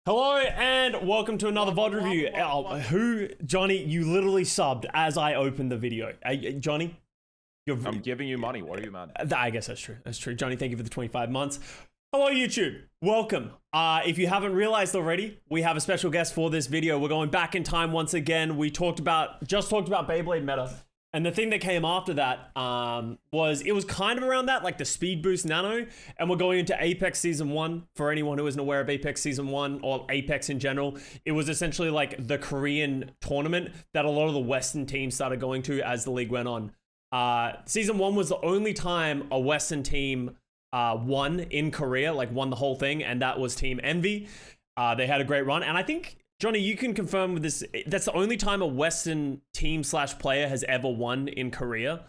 Hello and welcome to another VOD review. Johnny, you literally subbed as I opened the video. Johnny? I'm giving you money. What are you mad? I guess that's true. That's true. Johnny, thank you for the 25 months. Hello, YouTube. Welcome. If you haven't realized already, we have a special guest for this video. We're going back in time once again. We just talked about Beyblade meta. And the thing that came after that it was kind of around that, like the Speed Boost Nano. And we're going into Apex Season 1. For anyone who isn't aware of Apex Season 1 or Apex in general, it was essentially like the Korean tournament that a lot of the Western teams started going to as the league went on. Season 1 was the only time a Western team won in Korea, like won the whole thing, and that was Team Envy. They had a great run, and I think, Johnny, you can confirm with this, that's the only time a Western team / player has ever won in Korea.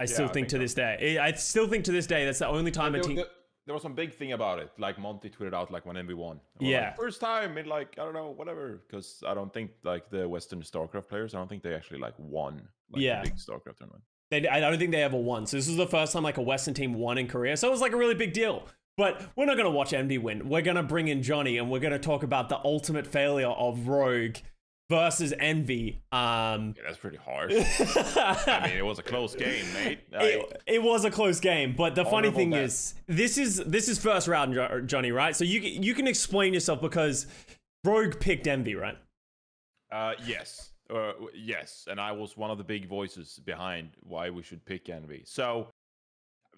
I still think to this day that's the only time a team... There was some big thing about it, like Monty tweeted out like when Envy won. Yeah. Like, first time in like, I don't know, whatever. Because I don't think like the Western StarCraft players, I don't think they actually like won like a big StarCraft tournament. I don't think they ever won. So this is the first time like a Western team won in Korea. So it was like a really big deal. But we're not going to watch Envy win. We're going to bring in Johnny and we're going to talk about the ultimate failure of Rogue versus Envy. Yeah, that's pretty harsh. I mean, it was a close game, mate. It was a close game, but the funny thing is, this is first round, Johnny, right? So you can explain yourself because Rogue picked Envy, right? Yes. Yes, and I was one of the big voices behind why we should pick Envy. So,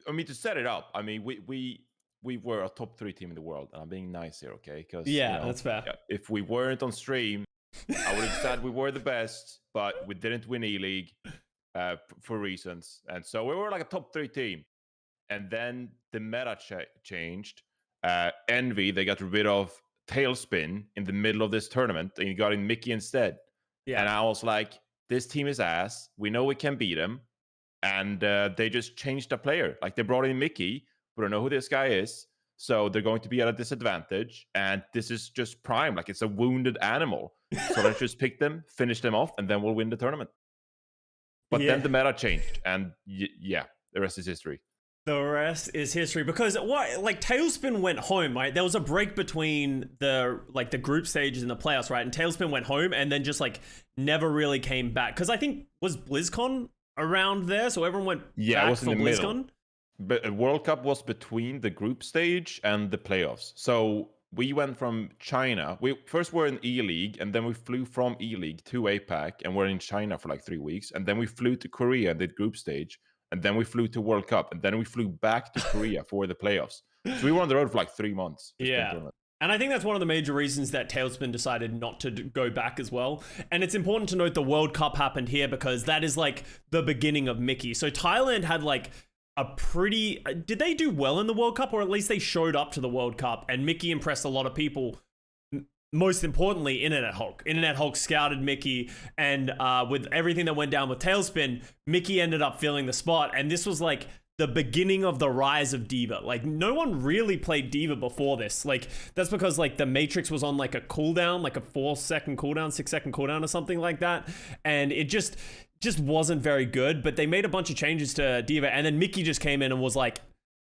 I mean, to set it up, I mean, we were a top 3 team in the world, and I'm being nice here, okay? Because that's fair. If we weren't on stream, I would have said we were the best, but we didn't win E-League for reasons, and so we were like a top 3 team. And then the meta changed. Envy, they got rid of Tailspin in the middle of this tournament, and you got in Mickey instead. Yeah. And I was like, this team is ass. We know we can beat them. And they just changed the player. Like, they brought in Mickey. We don't know who this guy is. So they're going to be at a disadvantage. And this is just prime. Like, it's a wounded animal. So let's just pick them, finish them off, and then we'll win the tournament. But then the meta changed. And the rest is history. The rest is history, because Tailspin went home, right? There was a break between the group stages and the playoffs, right? And Tailspin went home and then just like never really came back. Because I think was BlizzCon around there, so everyone went back it was for in the BlizzCon. Middle. But World Cup was between the group stage and the playoffs. So we went from China. We first were in E-League, and then we flew from E-League to APAC, and we're in China for like 3 weeks. And then we flew to Korea and did group stage. And then we flew to World Cup, and then we flew back to Korea for the playoffs. So we were on the road for like 3 months. Yeah. And I think that's one of the major reasons that Tailspin decided not to go back as well. And it's important to note the World Cup happened here because that is like the beginning of Mickey. So Thailand had like did they do well in the World Cup, or at least they showed up to the World Cup, and Mickey impressed a lot of people. Most importantly, Internet Hulk. Internet Hulk scouted Mickey, and with everything that went down with Tailspin, Mickey ended up filling the spot, and this was like the beginning of the rise of D.Va. Like, no one really played D.Va before this. Like, that's because like the Matrix was on like a cooldown, like a 4-second cooldown, 6-second cooldown or something like that, and it just wasn't very good. But they made a bunch of changes to D.Va, and then Mickey just came in and was like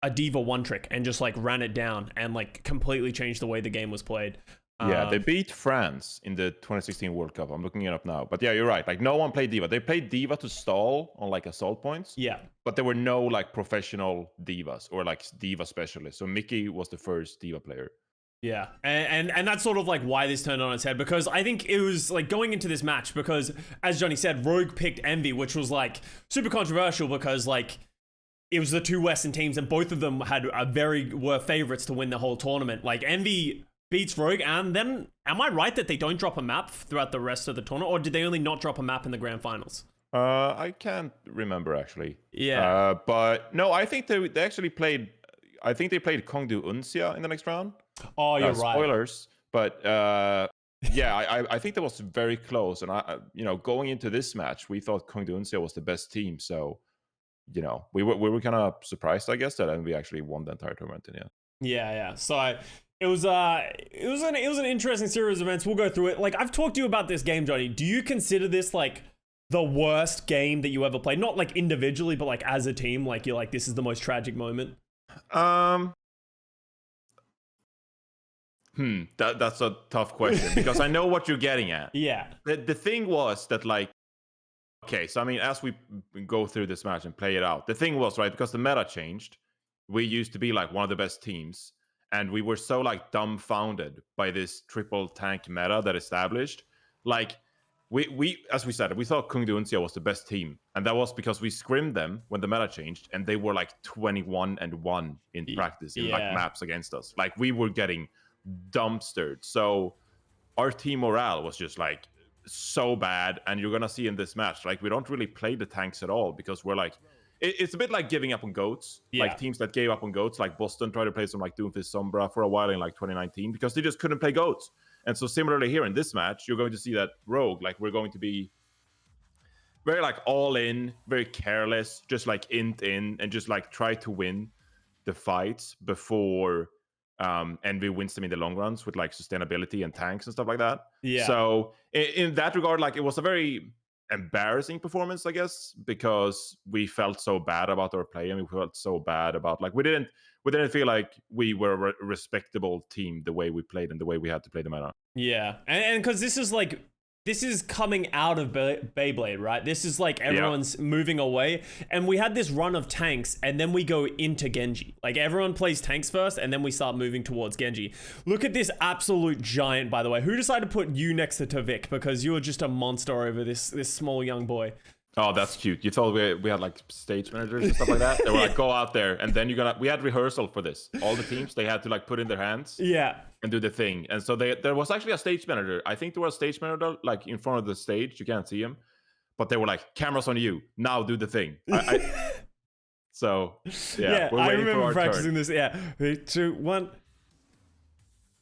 a D.Va one trick and just like ran it down and like completely changed the way the game was played. Yeah, they beat France in the 2016 World Cup. I'm looking it up now. But yeah, you're right. Like, no one played D.Va. They played D.Va to stall on like assault points. Yeah. But there were no like professional D.Vas or like D.Va specialists. So Mickey was the first D.Va player. Yeah. And that's sort of like why this turned on its head, because I think it was like going into this match, because as Johnny said, Rogue picked Envy, which was like super controversial because like it was the 2 Western teams and both of them were favorites to win the whole tournament. Like, Envy beats Rogue, and then am I right that they don't drop a map throughout the rest of the tournament, or did they only not drop a map in the grand finals? I can't remember actually. Yeah. But no, I think they actually played. I think they played Kongdu Uncia in the next round. Oh, you're right. Spoilers, but yeah, I think that was very close. And I going into this match, we thought Kongdu Uncia was the best team. So, we were kind of surprised, I guess, that we actually won the entire tournament in the end. Yeah. So it was an interesting series of events. We'll go through it. Like, I've talked to you about this game, Johnny. Do you consider this like the worst game that you ever played? Not like individually, but like as a team. Like, you're like, this is the most tragic moment. That's a tough question because I know what you're getting at. Yeah. The thing was that, like, okay, so I mean, as we go through this match and play it out, the thing was, right, because the meta changed, we used to be like one of the best teams, and we were so like dumbfounded by this triple tank meta that established. Like, we as we said, we thought Kung Duncia was the best team, and that was because we scrimmed them when the meta changed, and they were like 21-1 in practice in like maps against us. Like, we were getting dumpstered. So our team morale was just like so bad, and you're gonna see in this match, like, we don't really play the tanks at all because we're like, it's a bit like giving up on goats. Like teams that gave up on goats, like Boston tried to play some like Doomfist Sombra for a while in like 2019 because they just couldn't play goats. And so similarly here in this match, you're going to see that Rogue, like, we're going to be very like all in, very careless, just like int in, and just like try to win the fights before Envy wins them in the long runs with like sustainability and tanks and stuff like that. Yeah. So in that regard, like, it was a very embarrassing performance, I guess, because we felt so bad about our play, and we felt so bad about, like, we didn't feel like we were a respectable team the way we played and the way we had to play the meta. Yeah, and because this is coming out of Beyblade, right? This is like everyone's moving away, and we had this run of tanks, and then we go into Genji. Like, everyone plays tanks first, and then we start moving towards Genji. Look at this absolute giant, by the way. Who decided to put you next to Tavik? Because you were just a monster over this small young boy. Oh, that's cute. You thought we had like stage managers and stuff like that? They were like, go out there, and then we had rehearsal for this. All the teams, they had to like put in their hands and do the thing. And so there was actually a stage manager. I think there was a stage manager like in front of the stage. You can't see him, but they were like, cameras on you. Now do the thing. So, yeah, we're I waiting remember for our practicing turn. this. Yeah, 3, 2, 1.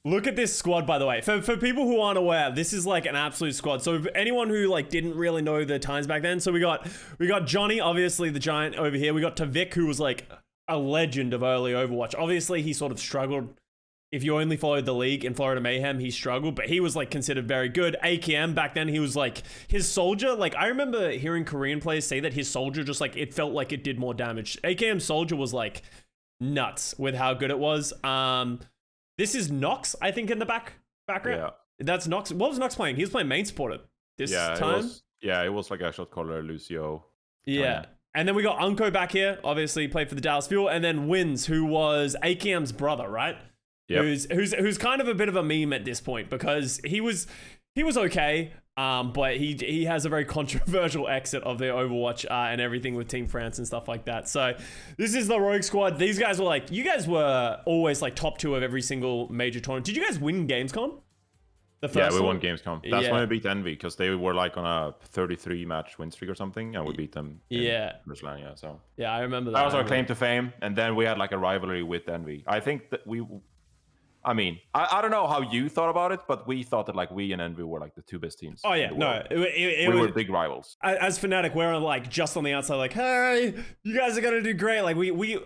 Look at this squad, by the way. For people who aren't aware, this is like an absolute squad. So anyone who like didn't really know the times back then, so we got Johnny, obviously the giant over here. We got Tavik, who was like a legend of early Overwatch. Obviously, he sort of struggled. If you only followed the league in Florida Mayhem, he struggled, but he was like considered very good. AKM back then, he was like his soldier. Like, I remember hearing Korean players say that his soldier just like, it felt like it did more damage. AKM soldier was like nuts with how good it was. This is Nox, I think, in the background. Yeah. That's Nox. What was Nox playing? He was playing main supporter this time. It was like a shot caller, Lucio. Yeah. And then we got Unko back here, obviously played for the Dallas Fuel, and then Wins, who was AKM's brother, right? Yep. Who's kind of a bit of a meme at this point because he was okay, but he has a very controversial exit of the Overwatch and everything with Team France and stuff like that. So this is the Rogue squad. These guys were like, you guys were always like top 2 of every single major tournament. Did you guys win Gamescom? We won Gamescom. That's when we beat Envy because they were like on a 33 match win streak or something, and we beat them. Ruslan, so I remember that. That was our claim to fame, and then we had like a rivalry with Envy. I think that I mean, I don't know how you thought about it, but we thought that like we and Envy were like the 2 best teams. Oh yeah, no, we were big rivals. As Fnatic, we're like just on the outside, like, hey, you guys are gonna do great. Like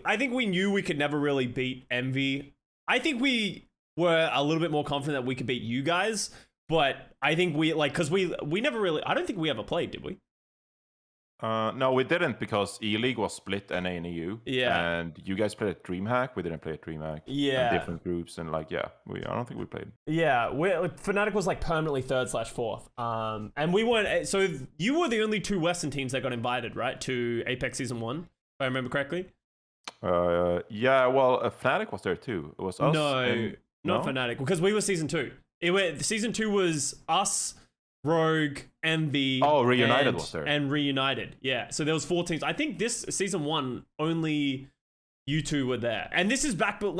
I think we knew we could never really beat Envy. I think we were a little bit more confident that we could beat you guys, but I think we like because we never really. I don't think we ever played, did we? No, we didn't because E-League was split NA and EU. Yeah. And you guys played at DreamHack. We didn't play at DreamHack. Yeah. And different groups and like, I don't think we played. Yeah. Fnatic was like permanently 4th/4th. And we weren't, so you were the only 2 Western teams that got invited, right? To Apex Season 1, if I remember correctly. Well, Fnatic was there too. It was us. Not Fnatic, because we were Season 2. Season 2 was us, Rogue, Envy, Reunited was there. And Reunited, yeah. So there was 4 teams. I think this Season 1, only you 2 were there. And this is back when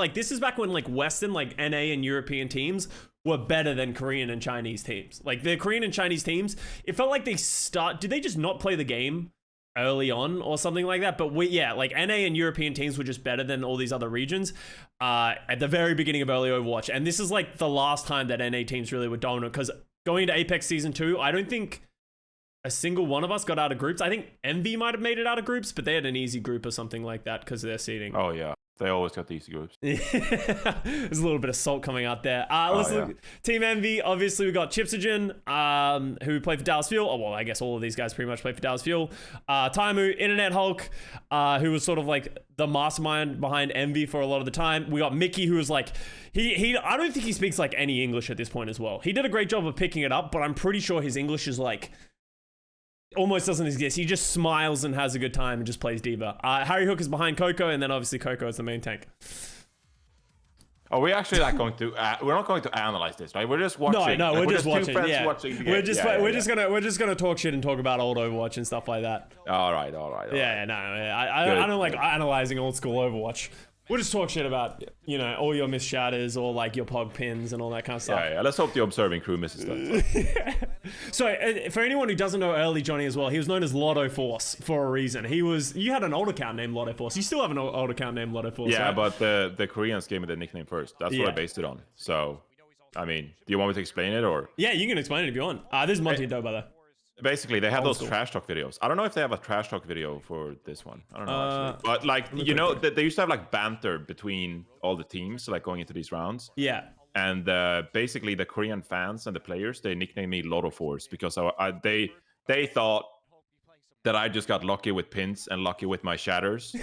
like Western, like NA and European teams were better than Korean and Chinese teams. Like the Korean and Chinese teams, it felt like did they just not play the game early on or something like that? But like NA and European teams were just better than all these other regions at the very beginning of early Overwatch. And this is like the last time that NA teams really were dominant, because going into Apex Season 2, I don't think a single one of us got out of groups. I think Envy might have made it out of groups, but they had an easy group or something like that because of their seeding. Oh, yeah. They always got the easy groups. There's a little bit of salt coming out there. Let's look. Team Envy, obviously we got Chipsogen, who played for Dallas Fuel. Oh, well, I guess all of these guys pretty much played for Dallas Fuel. Taimu, Internet Hulk, who was sort of like the mastermind behind Envy for a lot of the time. We got Mickey, who was like, I don't think he speaks like any English at this point as well. He did a great job of picking it up, but I'm pretty sure his English is like, almost doesn't exist. He just smiles and has a good time and just plays diva. Harry Hook is behind Coco, and then obviously Coco is the main tank. Are we actually like going to? We're not going to analyze this, right? We're just watching. No, we're just watching. Yeah. We're just gonna talk shit and talk about old Overwatch and stuff like that. All right. Yeah, no, I don't like analyzing old school Overwatch. We'll just talk shit about, you know, all your missed shatters or like your pog pins and all that kind of stuff. Yeah. Let's hope the observing crew misses that. So for anyone who doesn't know early Johnny as well, he was known as Lotto Force for a reason. You had an old account named Lotto Force. You still have an old account named Lotto Force. Yeah, right? but the Koreans gave me the nickname first. That's what I based it on. So, I mean, do you want me to explain it or? Yeah, you can explain it if you want. This is Monty Doe, by the way. Basically, they have those trash talk videos. I don't know if they have a trash talk video for this one. I don't know, actually. But, like, you know, they used to have, like, banter between all the teams, like, going into these rounds. Yeah. And basically, the Korean fans and the players, they nicknamed me Lotto Force because they thought that I just got lucky with pins and lucky with my shatters.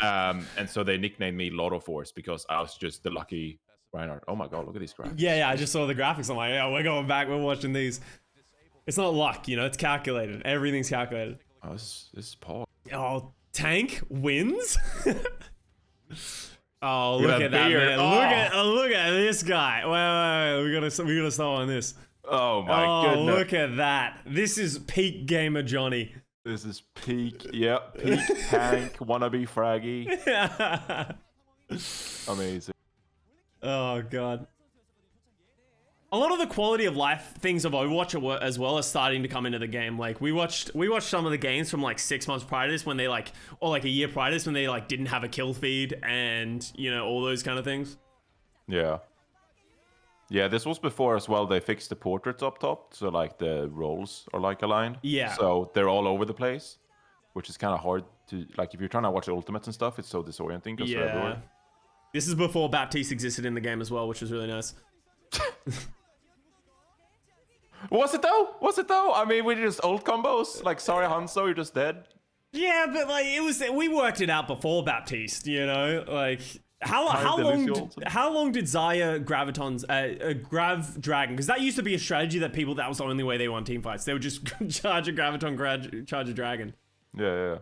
And so they nicknamed me Lotto Force because I was just the lucky Reinhardt. Oh, my God, look at these graphics. Yeah, I just saw the graphics. I'm like, yeah, we're going back. We're watching these. It's not luck, you know, it's calculated. Everything's calculated. Oh, this is Paul. Oh, Tank wins? Oh, look at that, man. Oh. Look at this guy. Wait. We gotta start on this. Oh my goodness. Look at that. This is peak gamer Johnny. This is peak Tank, wannabe Fraggy. Amazing. Oh, God. A lot of the quality of life things of Overwatch as well are starting to come into the game. Like we watched some of the games from like 6 months prior to this when they like, or like a year prior to this when they like didn't have a kill feed and, you know, all those kind of things. Yeah. Yeah, this was before as well. They fixed the portraits up top. So like the roles are like aligned. Yeah. So they're all over the place, which is kind of hard to, like if you're trying to watch ultimates and stuff, it's so disorienting because they're everywhere. This is before Baptiste existed in the game as well, which was really nice. Was it though? I mean, we just old combos. Like, sorry, Hanzo, you're just dead. Yeah, but like we worked it out before Baptiste. You know, like how long did Xayah Grav Dragon? Because that used to be a strategy that was the only way they won team fights. They would just charge a Graviton, charge a Dragon. Yeah.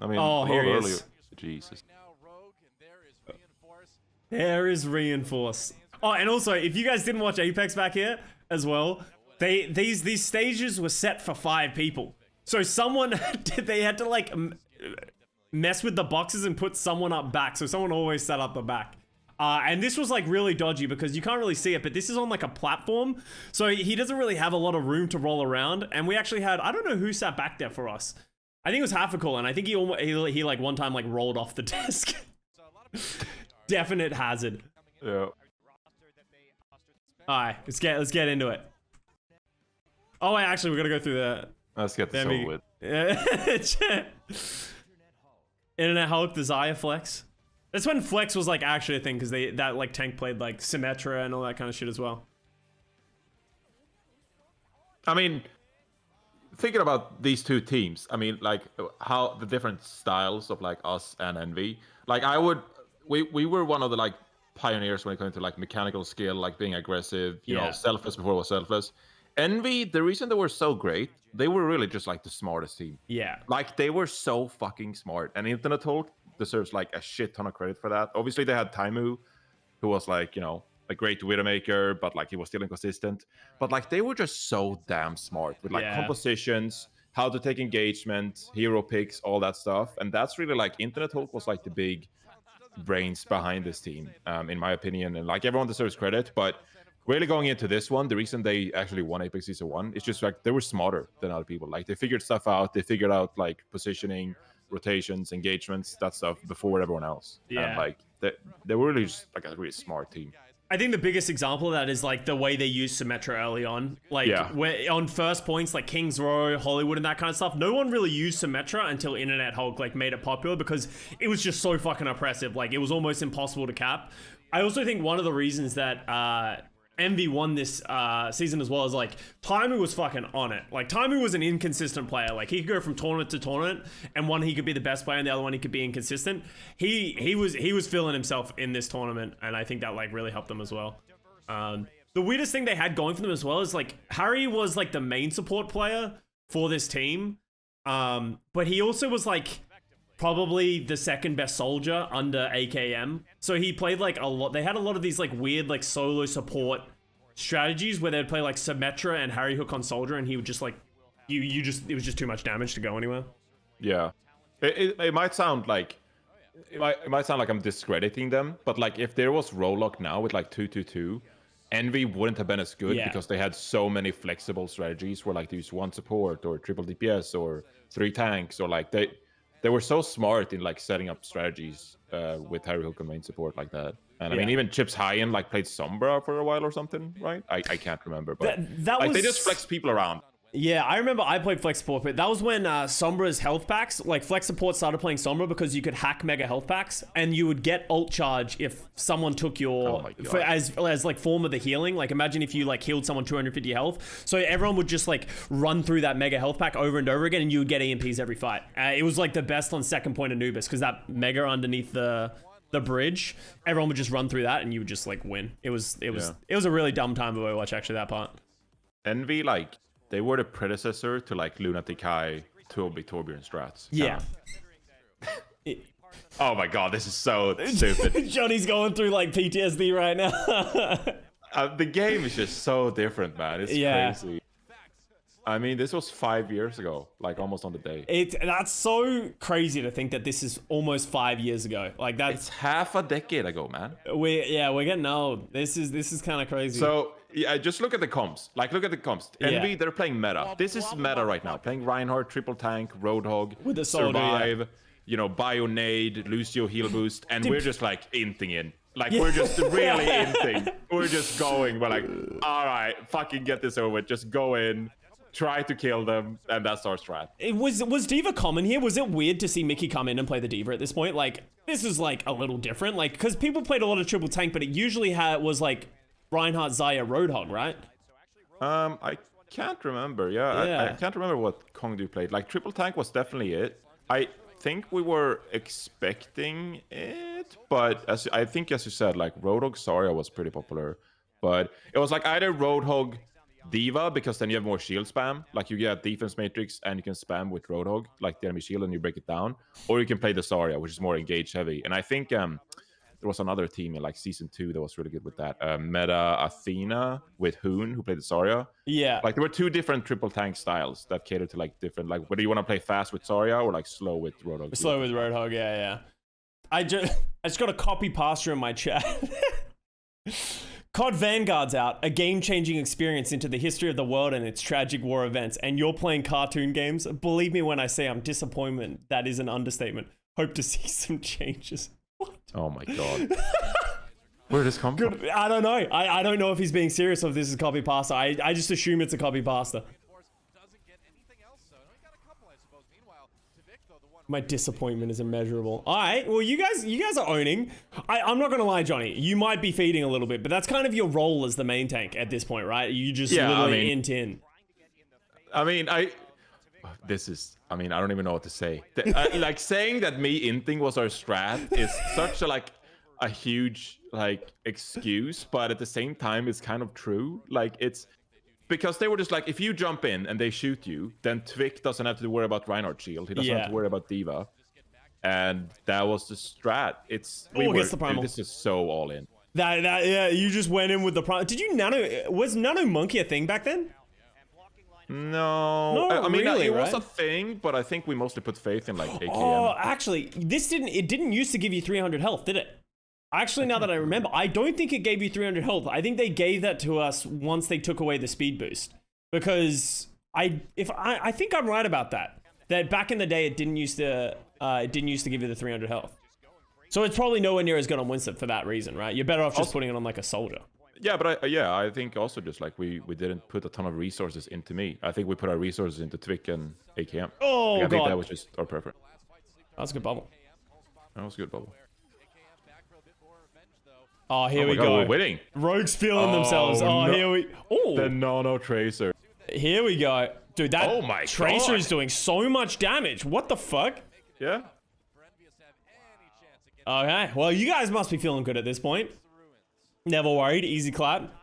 I mean, oh, here he is. Jesus. There is Reinforce. Oh, and also, if you guys didn't watch Apex back here as well, these stages were set for 5 people. So they had to like mess with the boxes and put someone up back. So someone always set up the back. And this was like really dodgy because you can't really see it, but this is on like a platform. So he doesn't really have a lot of room to roll around. And we actually had, I don't know who sat back there for us. I think it was Half-a-Cool, and I think he like one time like rolled off the desk. Definite hazard. Yeah. All right, let's get into it. Oh wait, actually, we're gonna go through the. Let's get this over with. Internet Hulk, the Xayah flex. That's when flex was like actually a thing because that like tank played like Symmetra and all that kind of shit as well. I mean, thinking about these two teams, I mean, like how the different styles of like us and Envy. Like we were one of the like pioneers when it came to like mechanical skill, like being aggressive, you know, selfless before it was selfless. Envy, the reason they were so great, they were really just like the smartest team. Yeah. Like they were so fucking smart. And Internet Hulk deserves like a shit ton of credit for that. Obviously they had Taimu, who was like, you know, a great Widowmaker, but like he was still inconsistent. But like they were just so damn smart with like compositions, how to take engagement, hero picks, all that stuff. And that's really like Internet Hulk was like the big brains behind this team, in my opinion. And like everyone deserves credit, but really going into this one, the reason they actually won Apex Season 1 is just like they were smarter than other people. Like they figured stuff out. They figured out like positioning, rotations, engagements, that stuff before everyone else. Yeah. And like they were really just like a really smart team. I think the biggest example of that is like the way they used Symmetra early on. Like where on first points, like Kings Row, Hollywood and that kind of stuff, no one really used Symmetra until Internet Hulk like made it popular because it was just so fucking oppressive. Like it was almost impossible to cap. I also think one of the reasons that Envy won this season as well is like Timey was fucking on it. Like Timey was an inconsistent player. Like he could go from tournament to tournament, and one he could be the best player, and the other one he could be inconsistent. He was feeling himself in this tournament, and I think that like really helped them as well. The weirdest thing they had going for them as well is like Harry was like the main support player for this team, but he also was like probably the second best soldier under AKM. So he played like a lot. They had a lot of these like weird like solo support strategies where they'd play like Symmetra and Harry Hook on soldier, and he would just like it was just too much damage to go anywhere. Yeah, it might sound like it might sound like I'm discrediting them, but like if there was Rolock now with like 2-2-2, Envy wouldn't have been as good because they had so many flexible strategies where like they use one support or triple DPS or 3 tanks, or like they were so smart in like setting up strategies with Harry Hook and main support like that. And I mean, even Chips High-End like played Sombra for a while or something, right? I can't remember, but that like was... they just flex people around. Yeah, I remember I played Flex Support, but that was when Sombra's health packs, like Flex Support started playing Sombra because you could hack mega health packs, and you would get ult charge if someone took your, as like form of the healing. Like imagine if you like healed someone 250 health, so everyone would just like run through that mega health pack over and over again, and you would get EMPs every fight. It was like the best on second point Anubis, because that mega underneath the bridge, everyone would just run through that, and you would just like win. It was a really dumb time of Overwatch, actually, that part. Envy, like, they were the predecessor to like Lunatic High, Torbjorn strats. Yeah. Oh my god, this is so stupid. Johnny's going through like PTSD right now. The game is just so different, man. It's crazy. I mean, this was 5 years ago, like almost on the day. That's so crazy to think that this is almost 5 years ago. Like that's it's half a decade ago, man. We're getting old. This is kind of crazy. So yeah, just look at the comps. Like look at the comps. Envy, they're playing meta. This is meta right now. Playing Reinhardt, triple tank, Roadhog, with the soldier, survive. You know, Bionade, Lucio heal boost, and we're just like inting in. Like we're just really inting. We're just going. We're like, all right, fucking get this over with. Just go in. Try to kill them, and that's our strat. Was D.Va common here? Was it weird to see Mickey come in and play the D.Va at this point? Like, this is like a little different. Like, because people played a lot of triple tank, but it usually was like Reinhardt, Xayah, Roadhog, right? I can't remember. I can't remember what Kongdu played. Like, triple tank was definitely it. I think we were expecting it, but I think, as you said, like Roadhog, Zarya was pretty popular. But it was like either Roadhog, D.Va, because then you have more shield spam. Like you get defense matrix and you can spam with Roadhog, like the enemy shield, and you break it down. Or you can play the Zarya, which is more engage heavy. And I think there was another team in like season 2 that was really good with that. Meta Athena with Hoon, who played the Zarya. Yeah. Like there were 2 different triple tank styles that catered to like different, like whether you want to play fast with Zarya or like slow with Roadhog. Slow with Roadhog, yeah. I just got a copy pasture in my chat. COD Vanguard's out, a game-changing experience into the history of the world and its tragic war events, and you're playing cartoon games? Believe me when I say I'm disappointed. That is an understatement. Hope to see some changes. What? Oh my god. Where did this come from? I don't know. I don't know if he's being serious or if this is copy pasta. I just assume it's a copy pasta. My disappointment is immeasurable. All right, well, you guys are owning. I'm not gonna lie, Johnny. You might be feeding a little bit, but that's kind of your role as the main tank at this point, right? You just literally int in. I mean, I don't even know what to say. Like saying that me inting was our strat is such a huge like excuse, but at the same time, it's kind of true. Like it's. Because they were just like, if you jump in and they shoot you, then Twick doesn't have to worry about Reinhardt shield. He doesn't have to worry about D.Va. And that was the strat. This is so all in. You just went in with the Primal. Did you was Nano Monkey a thing back then? No. I mean, it was a thing, but I think we mostly put faith in like AKM. Oh, actually, it didn't used to give you 300 health, did it? Actually, now that I remember, I don't think it gave you 300 health. I think they gave that to us once they took away the speed boost. Because I think I'm right about that. That back in the day, it didn't used to give you the 300 health. So it's probably nowhere near as good on Winston for that reason, right? You're better off just putting it on like a soldier. Yeah, but I think also just like we didn't put a ton of resources into me. I think we put our resources into Twick and AKM. Oh, like, I think God. that was just our preference. That's a good bubble. That was a good bubble. Oh, here Oh my we God, go. we're winning. Rogues feeling themselves. Oh, no. here we... Oh, The Nano Tracer. here we go. Dude, that Oh my Tracer God. is doing so much damage. What the fuck? Yeah. Okay, well, you guys must be feeling good at this point. Never worried. Easy clap.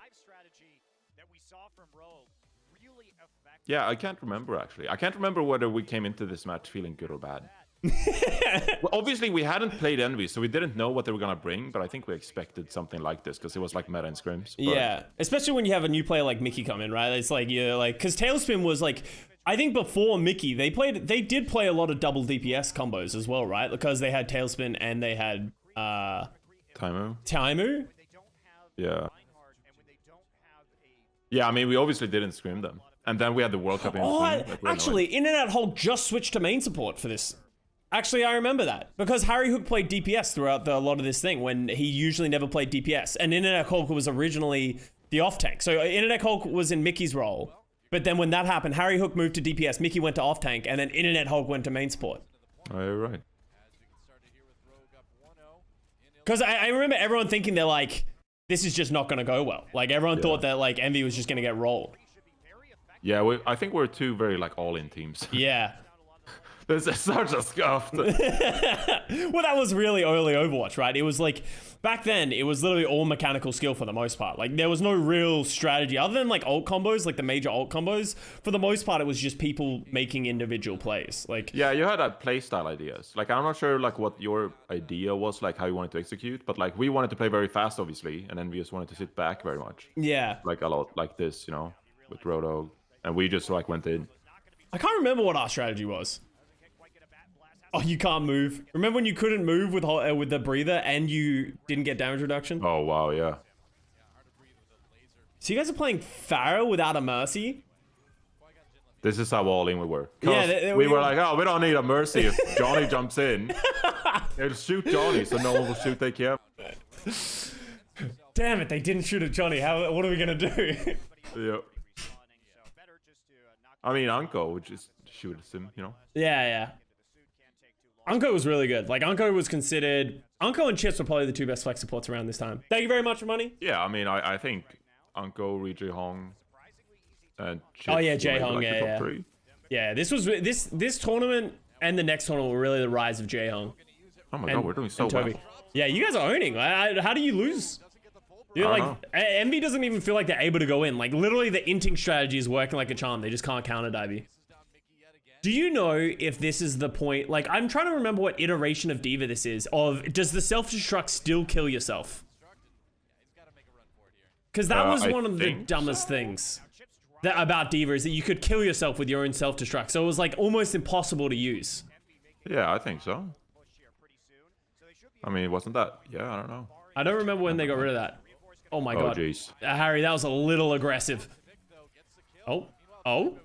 Yeah, I can't remember actually. I can't remember whether we came into this match feeling good or bad. Well, obviously we hadn't played Envy, so we didn't know what they were gonna bring, but I think we expected something like this because it was like meta and scrims. But... Yeah, especially when you have a new player like Mickey come in, right? It's like you're like, because Tailspin was like, I think before Mickey, they did play a lot of double DPS combos as well, right? Because they had Tailspin and they had Taimu. Yeah. Yeah, I mean we obviously didn't scrim them, and then we had the World Cup in between. Like, actually, Internet Hulk just switched to main support for this. Actually, I remember that because Harry Hook played DPS throughout a lot of this thing when he usually never played DPS, and Internet Hulk was originally the off tank. So Internet Hulk was in Mickey's role, but then when that happened, Harry Hook moved to DPS, Mickey went to off tank, and then Internet Hulk went to main support. Oh, you're right. Because I remember everyone thinking they're like, this is just not going to go well. Like everyone thought that like Envy was just going to get rolled. Yeah, I think we're two very like all-in teams. Yeah. This is such a scuffed. Well, that was really early Overwatch, right? It was like, back then, it was literally all mechanical skill for the most part. Like, there was no real strategy. Other than, like, ult combos, like the major ult combos, for the most part, it was just people making individual plays. Like, yeah, you had playstyle ideas. Like, I'm not sure, like, what your idea was, like, how you wanted to execute. But, like, we wanted to play very fast, obviously. And Envious wanted to sit back very much. yeah. Like, a lot like this, you know, with Roto. And we just, like, went in. I can't remember what our strategy was. Oh, you can't move. Remember when you couldn't move with the breather and you didn't get damage reduction? Oh, wow, yeah. So you guys are playing Pharaoh without a Mercy? This is how all in we were. Yeah, we were like, oh, we don't need a Mercy if Johnny jumps in. They'll shoot Johnny, so no one will shoot AKM. Damn it, they didn't shoot at Johnny. What are we going to do? Yeah. I mean, Anko would just shoot at him, you know? Yeah. Unko was really good. Like, Unko was considered... Unko and Chips were probably the two best flex supports around this time. Thank you very much for money. Yeah, I mean, I think Anko, Ri Hong, and Chips Oh, yeah, were maybe, Jae-Hong, like, the top yeah. three. Yeah, this was... This tournament and the next tournament were really the rise of Jae-Hong. Oh my god, we're doing so well. Yeah, you guys are owning. How do you lose? You're like, Envy doesn't even feel like they're able to go in. Like, literally, the inting strategy is working like a charm. They just can't counter dive you. Do you know if this is the point? Like, I'm trying to remember what iteration of D.Va this is. Does the self-destruct still kill yourself? Because that was one of the dumbest things about D.Va is that you could kill yourself with your own self-destruct. So it was like almost impossible to use. Yeah, I think so. I mean, wasn't that? Yeah, I don't know. I don't remember when they got rid of that. Oh my god. Jeez. Harry, that was a little aggressive. Oh.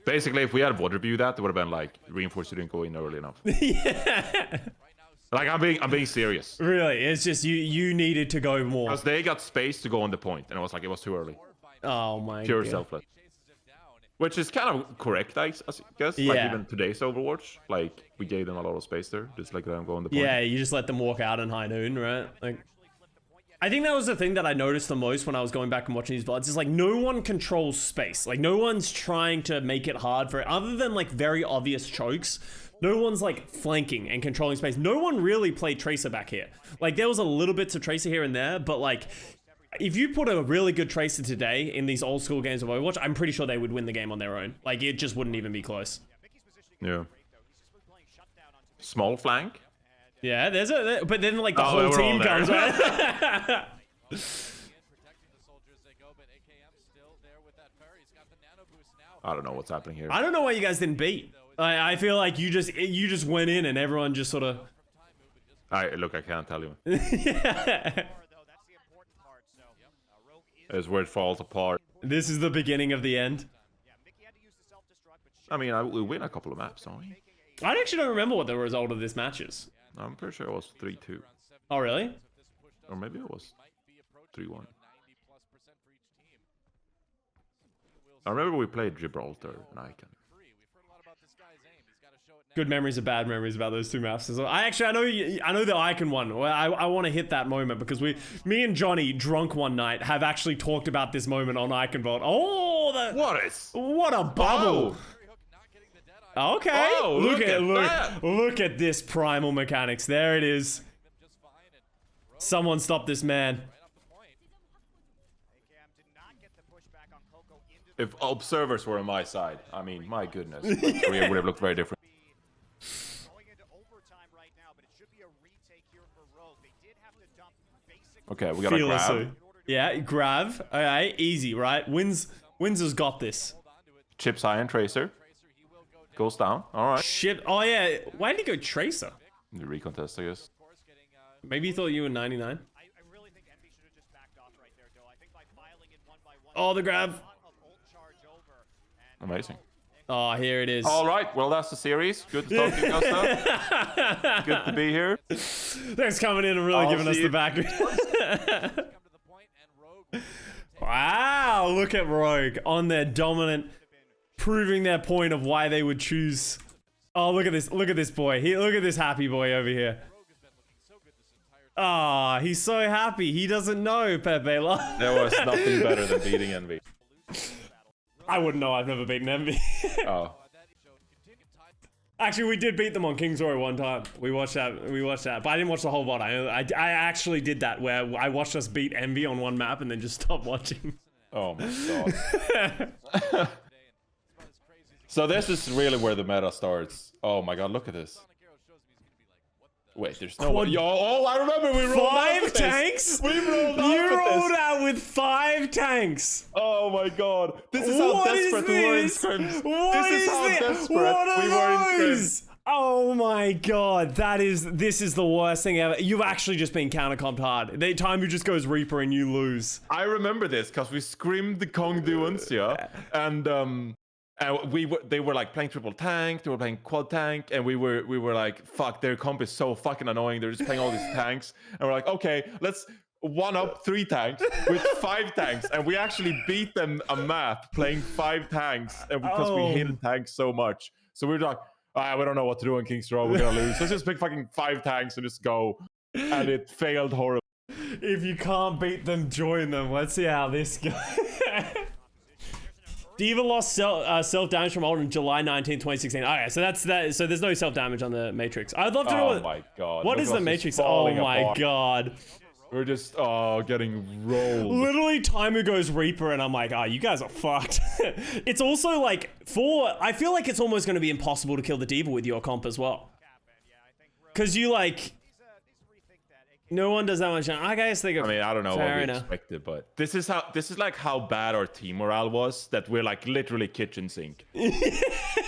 Basically, if we had water view that, it would have been like reinforced didn't go in early enough. Yeah. Like I'm being serious. Really, it's just you needed to go more. Because they got space to go on the point, and it was like it was too early. Oh my Pure god. selfless. Which is kind of correct, I guess. Yeah. Like even today's Overwatch, like we gave them a lot of space there, just like let them go on the point. Yeah, you just let them walk out in high noon, right? Like, I think that was the thing that I noticed the most when I was going back and watching these VODs. Is like no one controls space. Like no one's trying to make it hard for it, other than like very obvious chokes. No one's like flanking and controlling space. No one really played Tracer back here. Like there was a little bits of Tracer here and there, but like if you put a really good Tracer today in these old school games of Overwatch, I'm pretty sure they would win the game on their own. Like it just wouldn't even be close. Yeah. Small flank. Yeah, but then like the whole team comes, right? I don't know what's happening here. I don't know why you guys didn't beat. I feel like you just went in and everyone just sort of. Look, I can't tell you. Yeah. It's where it falls apart. This is the beginning of the end. I mean, we win a couple of maps, don't we? I actually don't remember what the result of this match is. I'm pretty sure it was 3-2. Oh, really? Or maybe it was 3-1. I remember we played Gibraltar and Icon. Good memories or bad memories about those two maps as well. I know the Icon one. Well, I want to hit that moment because me and Johnny, drunk one night, have actually talked about this moment on Icon Vault. Oh, what a bubble! Okay, Oh, look at this primal mechanics. There it is. Someone stop this man. If observers were on my side, I mean, my goodness, my career would have looked very different. Okay, we got a grab. Yeah, grab. Alright, easy, right? Windsor's got this. Chips high and Tracer. Goes down. Alright. Shit. Oh, yeah. Why did he go Tracer? The recontest, I guess. Maybe he thought you were 99. Oh, the grab. Amazing. Oh, here it is. All right. Well, that's the series. Good to talk to you, Custa. Good to be here. Thanks for coming in and really giving us the background. Wow, look at Rogue on their dominant, proving their point of why they would choose. Oh, look at this. Look at this boy. Look at this happy boy over here. Ah, oh, he's so happy. He doesn't know, Pepe. There was nothing better than beating Envy. I wouldn't know. I've never beaten Envy. Oh. Actually, we did beat them on King's Row one time. We watched that. But I didn't watch the whole VOD. I actually did that where I watched us beat Envy on one map and then just stopped watching. Oh my god. So this is really where the meta starts. Oh my god, look at this. Wait, there's no one. Yo, oh, I remember we rolled out with 5 tanks? We rolled out You with rolled this. out with 5 tanks. Oh my god. This is how desperate we were in scrims. What This is how desperate we were in scrims. Oh my god, this is the worst thing ever. You've actually just been countercomped hard. The time you just goes Reaper and you lose. I remember this because we scrimmed the Kong Duans, yeah, and they were like playing triple tank, they were playing quad tank, and we were like, fuck, their comp is so fucking annoying. They're just playing all these tanks, and we're like, okay, let's one up 3 tanks with 5 tanks, and we actually beat them a map playing 5 tanks, and because we hated tanks so much, so we were like, we don't know what to do on King's Row, we're gonna lose. Let's just pick fucking 5 tanks and just go, and it failed horribly. If you can't beat them, join them. Let's see how this goes. D.Va lost self-damage from Ult in July 19, 2016. Okay, so that's that. So there's no self-damage on the Matrix. I'd love to know Oh my god. What is the Matrix? Oh my god. We're just getting rolled. Literally, Taimu goes Reaper, and I'm like, you guys are fucked. It's also like, I feel like it's almost going to be impossible to kill the D.Va with your comp as well. Because you like... No one does that much. I guess they go. I mean, I don't know what we enough. expected, but this is like how bad our team morale was, that we're like literally kitchen sink.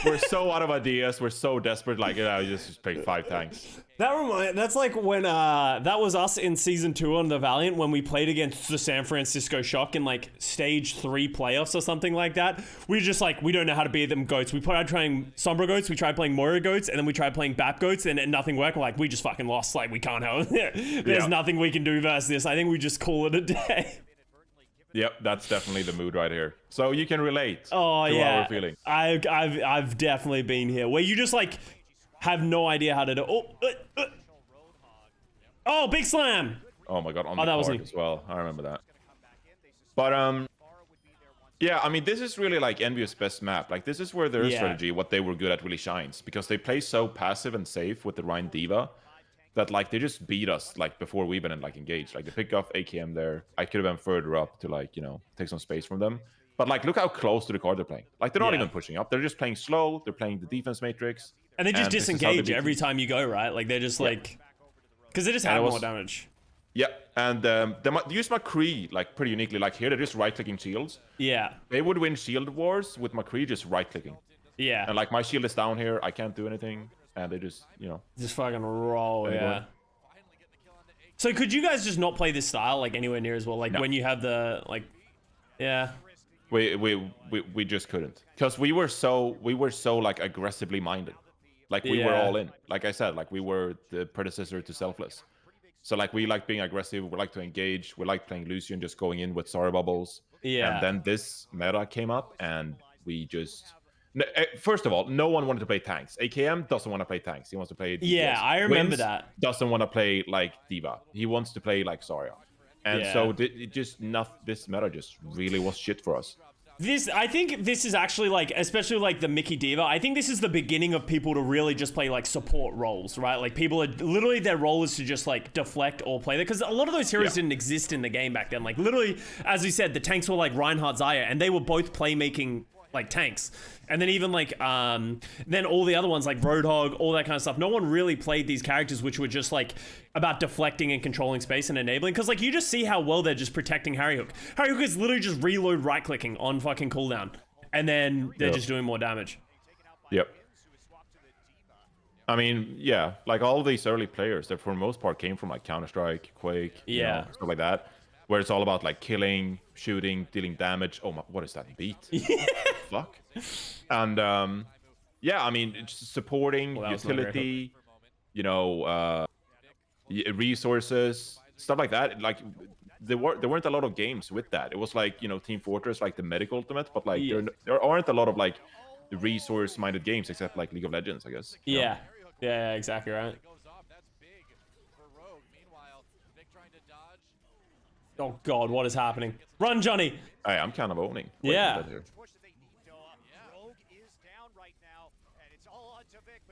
We're so out of ideas. We're so desperate. Like, just pick 5 tanks. That's like when that was us in season 2 on the Valiant when we played against the San Francisco Shock in like stage 3 playoffs or something like that. We just like, we don't know how to beat them goats. We tried trying Sombra goats, we tried playing Moira goats, and then we tried playing Bap goats, and nothing worked. We're like, we just fucking lost. Like, we can't help. There's nothing we can do versus this. I think we just call it a day. Yep, that's definitely the mood right here. So you can relate to how we're feeling. I've definitely been here where you just like have no idea how to do. Oh, big slam! Oh my god, on the that was card as well. I remember that. But yeah, I mean, this is really like Envious best map. Like, this is where their strategy, what they were good at, really shines, because they play so passive and safe with the Rhine D.Va that like they just beat us like before we even like engaged. Like, they pick off AKM there. I could have been further up to like, you know, take some space from them. But like, look how close to the card they're playing. Like, they're not even pushing up. They're just playing slow. They're playing the defense matrix. And they just disengage every time you go, right? Like, they're just like... Because they just have more damage. Yeah, and they use McCree like pretty uniquely. Like, here, they're just right-clicking shields. Yeah. They would win shield wars with McCree just right-clicking. Yeah. And like, my shield is down here. I can't do anything. And they just, you know... Just fucking roll, yeah. So could you guys just not play this style like anywhere near as well? Like, when you have the, like... Yeah. We just couldn't. Because we were so like aggressively minded. Like we were all in. Like I said, like we were the predecessor to Selfless. So like we like being aggressive, we like to engage, we like playing Lucian, just going in with sorry bubbles. Yeah. And then this meta came up, and we just first of all, no one wanted to play tanks. AKM doesn't want to play tanks. He wants to play DPS. Yeah, I remember Wins that. doesn't want to play like D.Va. He wants to play like Zarya. And so it just this meta just really was shit for us. I think this is actually like, especially like the Mickey D.Va, I think this is the beginning of people to really just play like support roles, right? Like people are literally, their role is to just like deflect or play there, because a lot of those heroes didn't exist in the game back then. Like literally, as we said, the tanks were like Reinhardt, Zarya, and they were both playmaking like tanks. And then even like then all the other ones like Roadhog, all that kind of stuff, no one really played these characters which were just like about deflecting and controlling space and enabling, because like you just see how well they're just protecting Harry Hook. Harry Hook is literally just reload right clicking on fucking cooldown, and then they're just doing more damage. Yep. I mean, yeah, like all these early players that for the most part came from like Counter-Strike, Quake, you know, stuff like that, where it's all about like killing, shooting, dealing damage. Oh my, what is that beat? Fuck. And yeah, I mean, it's supporting, utility, you know, resources, stuff like that. Like there weren't a lot of games with that. It was like, you know, Team Fortress, like the medic ultimate, but like there aren't a lot of like the resource-minded games except like League of Legends, I guess. Yeah, yeah, exactly right. Oh god, what is happening? Run, Johnny! Hey, I'm kind of owning. Yeah.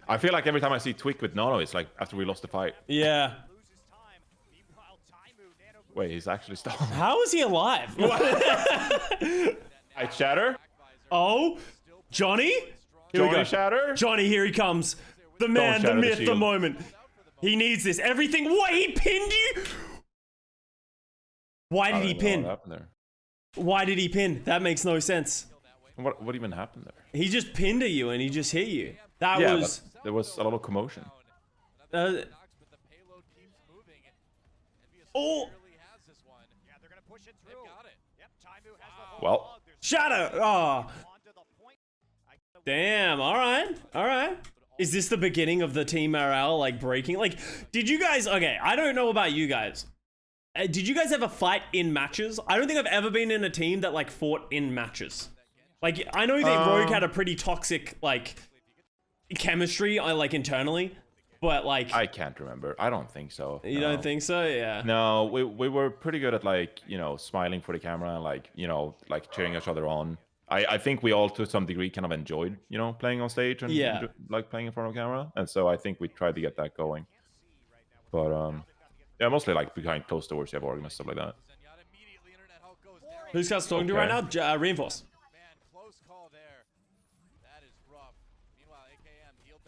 I feel like every time I see Twick with Nano, it's like after we lost the fight. Yeah. Wait, he's actually still. How is he alive? I Shatter? Oh, Johnny? Here we go. Shatter? Johnny, here he comes. The man, the myth, the moment. He needs this. Everything. What? He pinned you? Why did he pin? What happened there? Why did he pin? That makes no sense. What even happened there? He just pinned at you and he just hit you. That was. There was a lot of commotion. Oh. Well. Shatter. Oh. Damn. All right. All right. Is this the beginning of the team morale like breaking? Like, did you guys? Okay, I don't know about you guys. Did you guys ever fight in matches? I don't think I've ever been in a team that like fought in matches. Like, I know that Rogue had a pretty toxic like chemistry, like internally, but like I can't remember. I don't think so. You don't think so? Yeah. No, we were pretty good at like, you know, smiling for the camera and like, you know, like cheering each other on. I think we all to some degree kind of enjoyed, you know, playing on stage and like playing in front of camera, and so I think we tried to get that going. But yeah, mostly like behind closed doors, you have arguments, stuff like that. Who's guys talking to right now? Reinforce.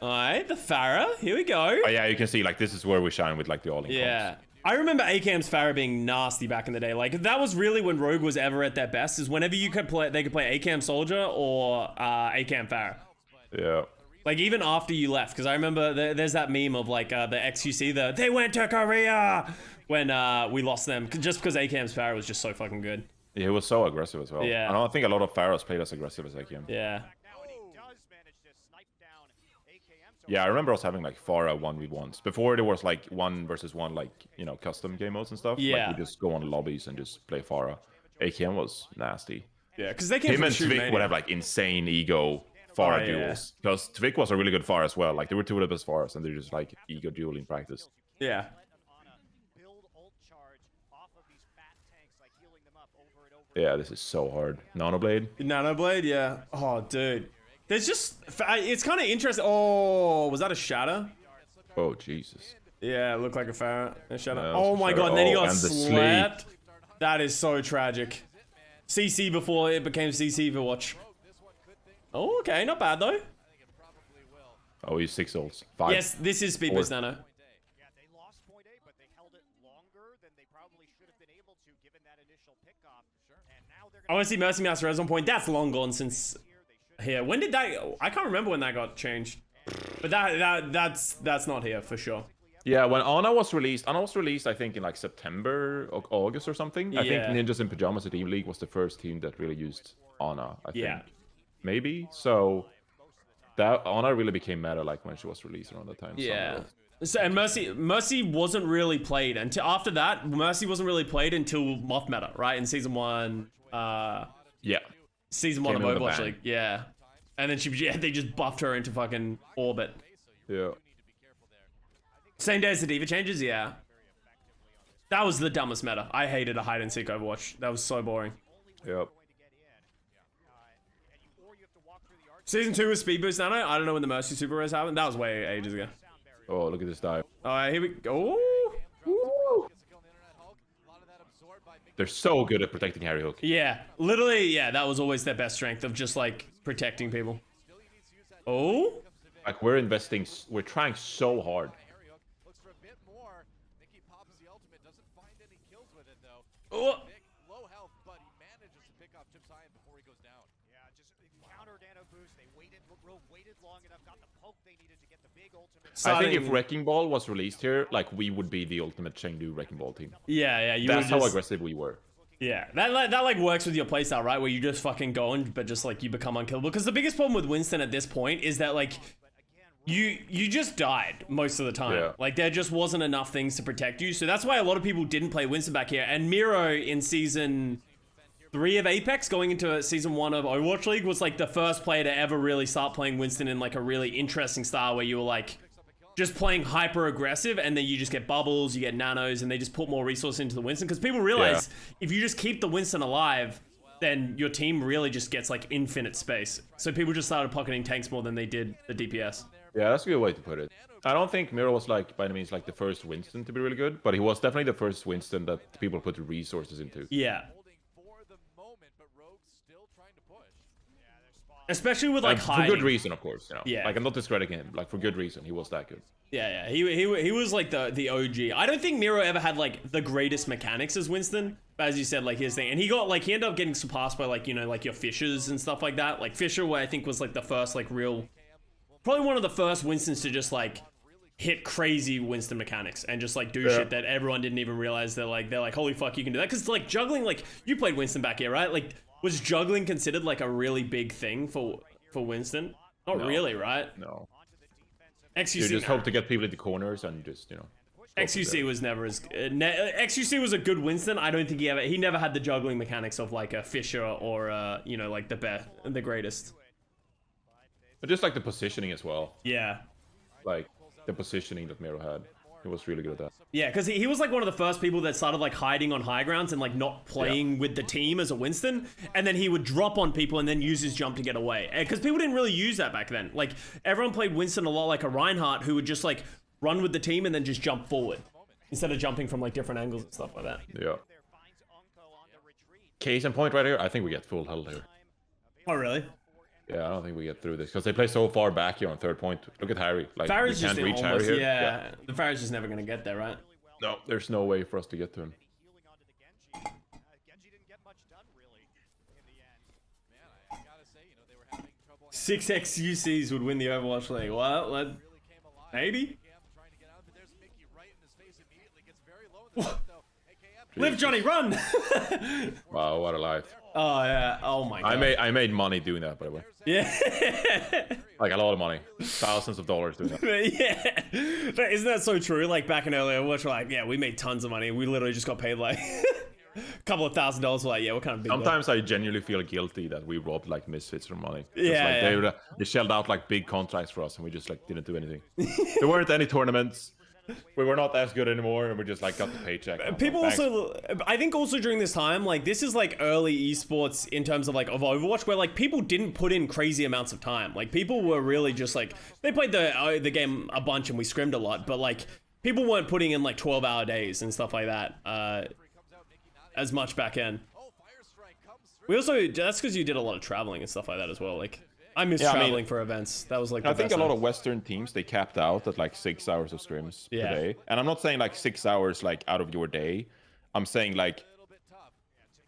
Alright, the Pharah. Here we go. Oh yeah, you can see like this is where we shine with like the all-in comps. I remember AKM's Pharah being nasty back in the day. Like that was really when Rogue was ever at their best. Is whenever you could play, they could play AKM Soldier or AKM Pharah. Yeah. Like even after you left, because I remember there's that meme of like the XQC, they went to Korea when we lost them just because AKM's Pharah was just so fucking good. Yeah, he was so aggressive as well. Yeah. I don't think a lot of Pharahs played as aggressive as AKM. Yeah. Yeah, I remember us having like Pharah 1v1s. Before there was like 1 versus 1 like, you know, custom game modes and stuff. Yeah. Like we just go on lobbies and just play Pharah. AKM was nasty. Yeah, because they came him and Twick would have like insane ego Pharah duels. Because Twick was a really good Pharah as well. Like they were two of the best Pharahs and they're just like ego dueling practice. Yeah. Yeah, this is so hard. Nanoblade? Nanoblade, yeah. Oh, dude. There's just, it's kind of interesting. Oh, was that a shatter? Oh, Jesus. Yeah, it looked like a Pharah. A shatter. Yeah, oh my god, and then he got slapped. Sleep. That is so tragic. CC before it became CC Overwatch. Oh, okay, not bad though. Oh, he's 6 ults. 5. Yes, this is Speed Boost Nano. Yeah, they lost point A, but they held it longer than they probably should have been able to given that initial pickoff. And now they're I want to see Mercy Mouse Res on point. That's long gone since here. When did that? I can't remember when that got changed. But that's not here for sure. Yeah, when Ana was released, I think in like September or August or something. I think Ninjas in Pajamas at Team League was the first team that really used Ana, I think. Maybe. So That Ana really became meta like when she was released around that time. Yeah. So, and Mercy wasn't really played until after that. Mercy wasn't really played until Moth meta, right? In season 1. Yeah. Season 1 Came of in with a Overwatch bang. League. Yeah. And then they just buffed her into fucking orbit. Yeah. Same day as the Diva changes, yeah. That was the dumbest meta. I hated a hide and seek Overwatch. That was so boring. Yep. Season 2 was speed boost nano. I don't know when the Mercy super res happened. That was way ages ago. Oh, look at this dive. Alright, here we go. They're so good at protecting Harry Hook. Yeah, literally, yeah, that was always their best strength of just like protecting people. Oh? Like we're trying so hard. Oh. I think if Wrecking Ball was released here, like we would be the ultimate Chengdu Wrecking Ball team. Yeah, you That's would how just, aggressive we were. Yeah, that like works with your playstyle, right? Where you just fucking go in, but just like you become unkillable. Because the biggest problem with Winston at this point is that like you just died most of the time. Yeah. Like there just wasn't enough things to protect you. So that's why a lot of people didn't play Winston back here. And Miro in season 3 of Apex going into season 1 of Overwatch League was like the first player to ever really start playing Winston in like a really interesting style where you were like just playing hyper aggressive and then you just get bubbles, you get nanos, and they just put more resources into the Winston. Because people realize if you just keep the Winston alive, then your team really just gets like infinite space. So people just started pocketing tanks more than they did the DPS. Yeah, that's a good way to put it. I don't think Miro was like by any means like the first Winston to be really good, but he was definitely the first Winston that people put resources into. Yeah. Especially with like For hiding. good reason, of course. You know? Yeah. Like I'm not discrediting him. Like for good reason, he was that good. Yeah. He was like the OG. I don't think Miro ever had like the greatest mechanics as Winston, but as you said, like his thing, and he ended up getting surpassed by like, you know, like your Fishers and stuff like that. Like Fisher, where I think was like the first like real, probably one of the first Winstons to just like hit crazy Winston mechanics and just like do shit that everyone didn't even realize they're like holy fuck, you can do that. Because like juggling, like you played Winston back here, right? Like was juggling considered like a really big thing for Winston? Not really, right? No. XUC You just hope to get people into corners and just, you know. XUC was never as XUC was a good Winston. I don't think he never had the juggling mechanics of like a Fisher or you know, like the greatest. But just like the positioning as well. Yeah. Like the positioning that Miro had. He was really good at that. Yeah, because he was like one of the first people that started like hiding on high grounds and like not playing with the team as a Winston, and then he would drop on people and then use his jump to get away. Because people didn't really use that back then. Like everyone played Winston a lot like a Reinhardt, who would just like run with the team and then just jump forward instead of jumping from like different angles and stuff like that. Yeah. Case in point right here, I think we get full held here. Oh really? Yeah, I don't think we get through this because they play so far back here on third point. Look at Harry. Like Farah's we just can't reach almost, Harry here. yeah. The Farah's just never gonna get there, right? No, there's no way for us to get to him. Genji didn't get much done really in the end. Man, I gotta say, you know, they were having trouble. 6 XUCs would win the Overwatch League. Well, maybe. Live, Johnny, run! Wow, what a life. Oh yeah. Oh my god. I made money doing that, by the way. Yeah. Like a lot of money. Thousands of dollars doing that. Yeah. But isn't that so true? Like back in earlier, we're like, yeah, we made tons of money. We literally just got paid like a couple of $1,000s. We're like, yeah, what kind of big Sometimes I genuinely feel guilty that we robbed like misfits from money. Yeah, Like, they shelled out like big contracts for us and we just like didn't do anything. There weren't any tournaments. We were not as good anymore and we just like got the paycheck. People Thanks. also, I think also during this time, like this is like early esports in terms of like of Overwatch, where like people didn't put in crazy amounts of time. Like people were really just like, they played the game a bunch and we scrimmed a lot, but like people weren't putting in like 12-hour days and stuff like that as much back in. We also, that's because you did a lot of traveling and stuff like that as well. Like I miss traveling for events. That was like I think a lot of Western teams, they capped out at like 6 hours of scrims per day. And I'm not saying like 6 hours like out of your day. I'm saying like,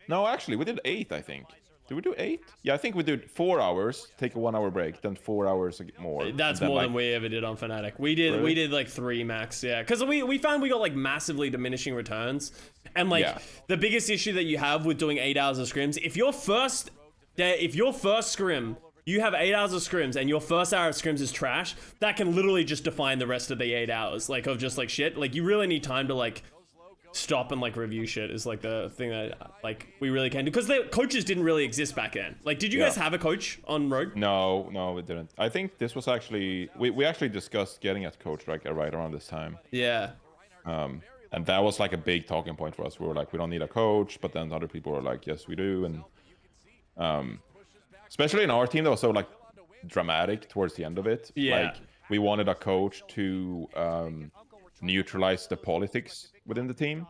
no, actually we did 8, I think. Did we do 8? Yeah, I think we did 4 hours, take a 1 hour break, then 4 hours more. That's then, more like, than we ever did on Fnatic. We did like 3 max, yeah. Because we found we got like massively diminishing returns. And like the biggest issue that you have with doing 8 hours of scrims, if your first scrim you have 8 hours of scrims and your first hour of scrims is trash, that can literally just define the rest of the 8 hours, like, of just like shit. Like, you really need time to like stop and like review shit is like the thing that like we really can do, because the coaches didn't really exist back then. Like, did you guys have a coach on Rogue? No, we didn't. I think this was actually we actually discussed getting a coach like right around this time. Yeah. And that was like a big talking point for us. We were like, we don't need a coach, but then other people were like, yes, we do. And especially in our team, that was so like dramatic towards the end of it. Yeah. Like, we wanted a coach to neutralize the politics within the team.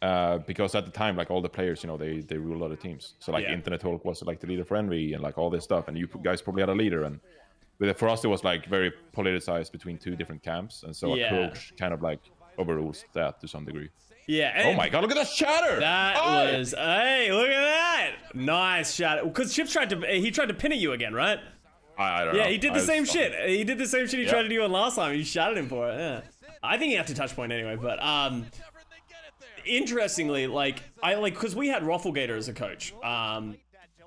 Because at the time, like, all the players, you know, they rule other teams. So like Internet Talk was like the leader for Envy and like all this stuff. And you guys probably had a leader. And for us, it was like very politicized between 2 different camps. And so a coach kind of like overrules that to some degree. Yeah. Oh my god, look at that shatter! That was, hey, look at that! Nice shatter. Because Chips tried to pin at you again, right? I don't know. Yeah, he did the same shit. He did the same shit he tried to do on last time. You shattered him for it. Yeah. I think he had to touch point anyway, but interestingly, like, because we had Rufflegator as a coach.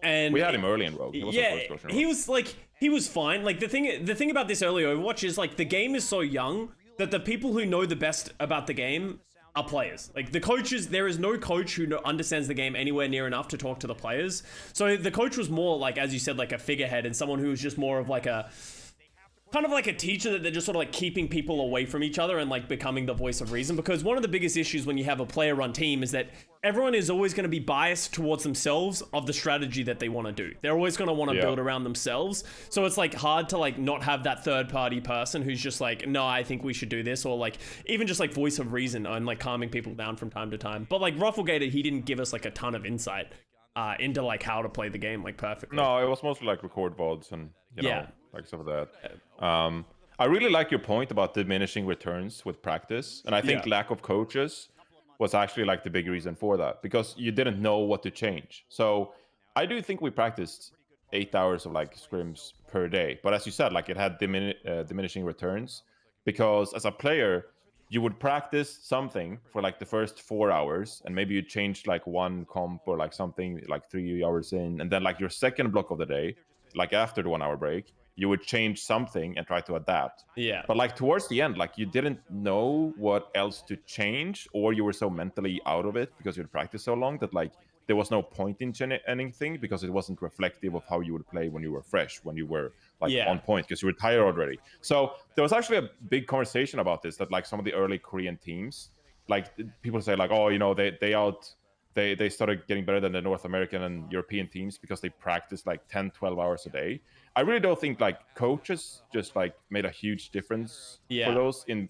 And we had him early in Rogue. He was our first coach in Rogue. he was fine. Like, the thing about this early Overwatch is like the game is so young that the people who know the best about the game are players. Like, the coaches, there is no coach who understands the game anywhere near enough to talk to the players. So the coach was more like, as you said, like a figurehead and someone who was just more of like a kind of like a teacher that they're just sort of like keeping people away from each other and like becoming the voice of reason. Because one of the biggest issues when you have a player run team is that everyone is always going to be biased towards themselves of the strategy that they want to do. They're always going to want to build around themselves. So it's like hard to like not have that third party person who's just like, no, I think we should do this, or like even just like voice of reason and like calming people down from time to time. But like Rufflegator, he didn't give us like a ton of insight into like how to play the game like perfectly. No, it was mostly like record VODs and you know, like stuff like that. I really like your point about diminishing returns with practice, and I think lack of coaches was actually like the big reason for that, because you didn't know what to change. So I do think we practiced 8 hours of like scrims per day, but as you said, like, it had diminishing returns, because as a player you would practice something for like the first 4 hours, and maybe you changed like one comp or like something like 3 hours in, and then like your second block of the day, like after the 1 hour break, you would change something and try to adapt. Yeah. But like towards the end, like, you didn't know what else to change, or you were so mentally out of it because you'd practiced so long that like there was no point in anything, because it wasn't reflective of how you would play when you were fresh, when you were like on point, because you were tired already. So there was actually a big conversation about this, that like some of the early Korean teams, like, people say like, oh, you know, they started getting better than the North American and European teams because they practiced like 10-12 hours a day. I really don't think like coaches just like made a huge difference for those in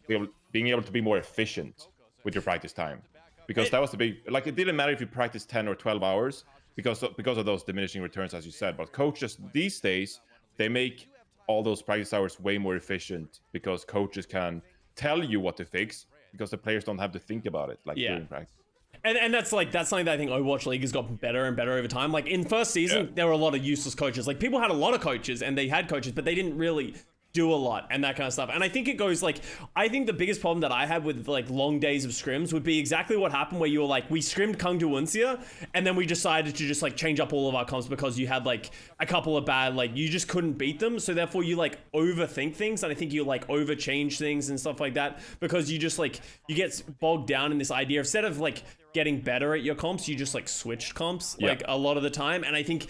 being able to be more efficient with your practice time, because that was the big, like, it didn't matter if you practiced 10 or 12 hours because of those diminishing returns, as you said. But coaches these days, they make all those practice hours way more efficient, because coaches can tell you what to fix, because the players don't have to think about it like during practice. And that's something that I think Overwatch League has gotten better and better over time. Like, in first season, there were a lot of useless coaches. Like, people had a lot of coaches and they had coaches, but they didn't really do a lot and that kind of stuff. And I think it goes like, I think the biggest problem that I had with like long days of scrims would be exactly what happened, where you were like, we scrimmed Kung Du Uncia and then we decided to just like change up all of our comps because you had like a couple of bad, like, you just couldn't beat them. So therefore you like overthink things, and I think you like over change things and stuff like that, because you just like, you get bogged down in this idea. Instead of like getting better at your comps, you just like switched comps like a lot of the time. And I think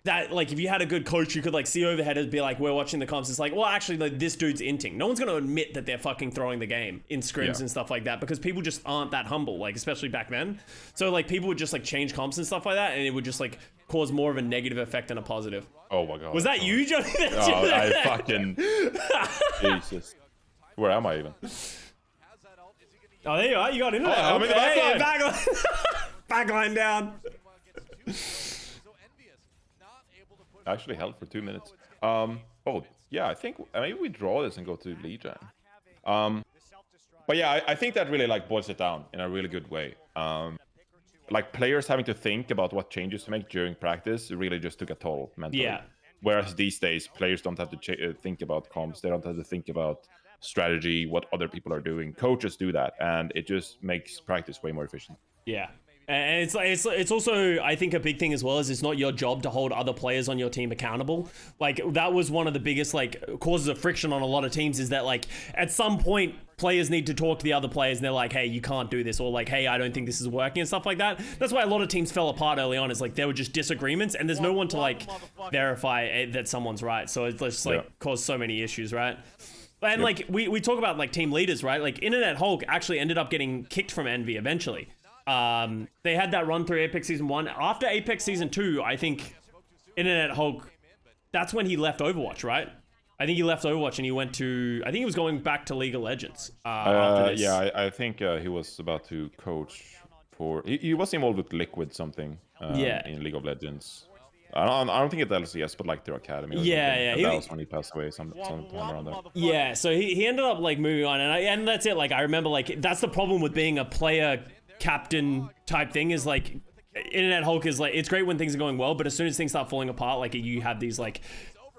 that like if you had a good coach, you could like see overhead and be like, we're watching the comps, it's like, well, actually, like, this dude's inting. No one's going to admit that they're fucking throwing the game in scrims and stuff like that, because people just aren't that humble, like, especially back then. So like people would just like change comps and stuff like that, and it would just like cause more of a negative effect than a positive. Oh my god, was that you, Johnny? Oh, I fucking Jesus, where am I even? Oh, there you are. You got into that. I'm in the back line. Backline down. Actually held for 2 minutes. Oh yeah, I think maybe we draw this and go to Legion. But yeah, I think that really like boils it down in a really good way. Like, players having to think about what changes to make during practice really just took a toll mentally. Yeah. Whereas these days, players don't have to think about comps. They don't have to think about strategy, what other people are doing. Coaches do that, and it just makes practice way more efficient. Yeah. And it's also, I think, a big thing as well is it's not your job to hold other players on your team accountable. Like that was one of the biggest like causes of friction on a lot of teams, is that like at some point players need to talk to the other players and they're like, hey, you can't do this, or like, hey, I don't think this is working and stuff like that. That's why a lot of teams fell apart early on, is like there were just disagreements and there's no one to like verify that someone's right. So it's just like caused so many issues, right? And like we talk about like team leaders, right? Like Internet Hulk actually ended up getting kicked from Envy eventually. They had that run through Apex Season 1. After Apex Season 2, I think Internet Hulk, that's when he left Overwatch, right? I think he left Overwatch and he went to, I think he was going back to League of Legends. After this. Yeah, I think he was about to coach for, he was involved with Liquid something in League of Legends. I don't think it's LCS, but like their academy. Or yeah. That was when he passed away sometime around that. Yeah, so he ended up like moving on, and that's it. Like I remember, like that's the problem with being a player captain type thing, is like Internet Hulk is like, it's great when things are going well, but as soon as things start falling apart, like you have these like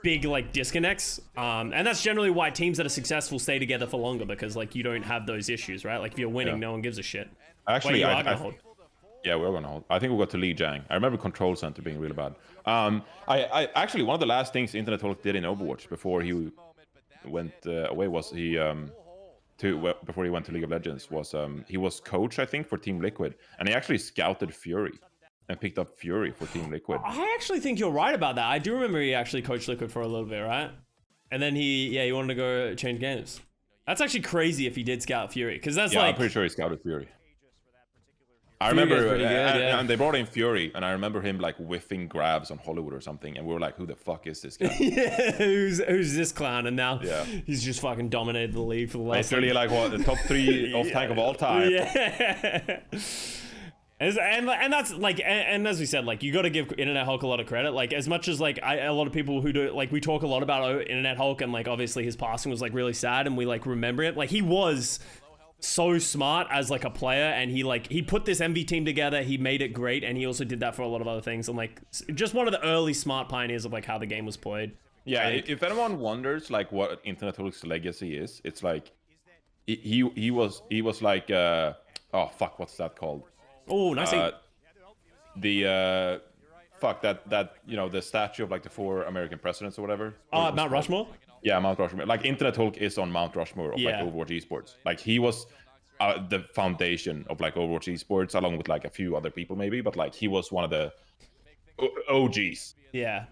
big like disconnects, and that's generally why teams that are successful stay together for longer, because like you don't have those issues, right? Like if you're winning, no one gives a shit. Actually, yeah, we're gonna hold. I think we got to Lee Jang. I remember Control Center being really bad. I actually, one of the last things Internet Hulk did in Overwatch before he went away was before he went to League of Legends was he was coach, I think, for Team Liquid, and he actually scouted Fury and picked up Fury for Team Liquid. I actually think you're right about that. I do remember he actually coached Liquid for a little bit, right? And then he wanted to go change games. That's actually crazy if he did scout Fury, because that's like, I'm pretty sure he scouted Fury. I remember, and they brought in Fury, and I remember him like whiffing grabs on Hollywood or something, and we were like, "Who the fuck is this guy? Yeah, who's this clown?" And now he's just fucking dominated the league for the last. It's really like what, the top 3 off tank of all time. Yeah. And that's like, and as we said, like you got to give Internet Hulk a lot of credit. Like as much as like a lot of people who do, like we talk a lot about Internet Hulk, and like obviously his passing was like really sad, and we like remember it. Like he was so smart as like a player, and he put this MV team together, he made it great, and he also did that for a lot of other things, and like just one of the early smart pioneers of like how the game was played. Yeah, if anyone wonders like what Internet Hulk's legacy is, it's like he was like oh fuck, what's that called? Oh, nice. The fuck that you know, the statue of like the 4 American presidents or whatever. Mount Rushmore. Yeah, Mount Rushmore. Like Internet Hulk is on Mount Rushmore of like Overwatch esports. Like he was the foundation of like Overwatch esports, along with like a few other people maybe, but like he was one of the OGs. Yeah.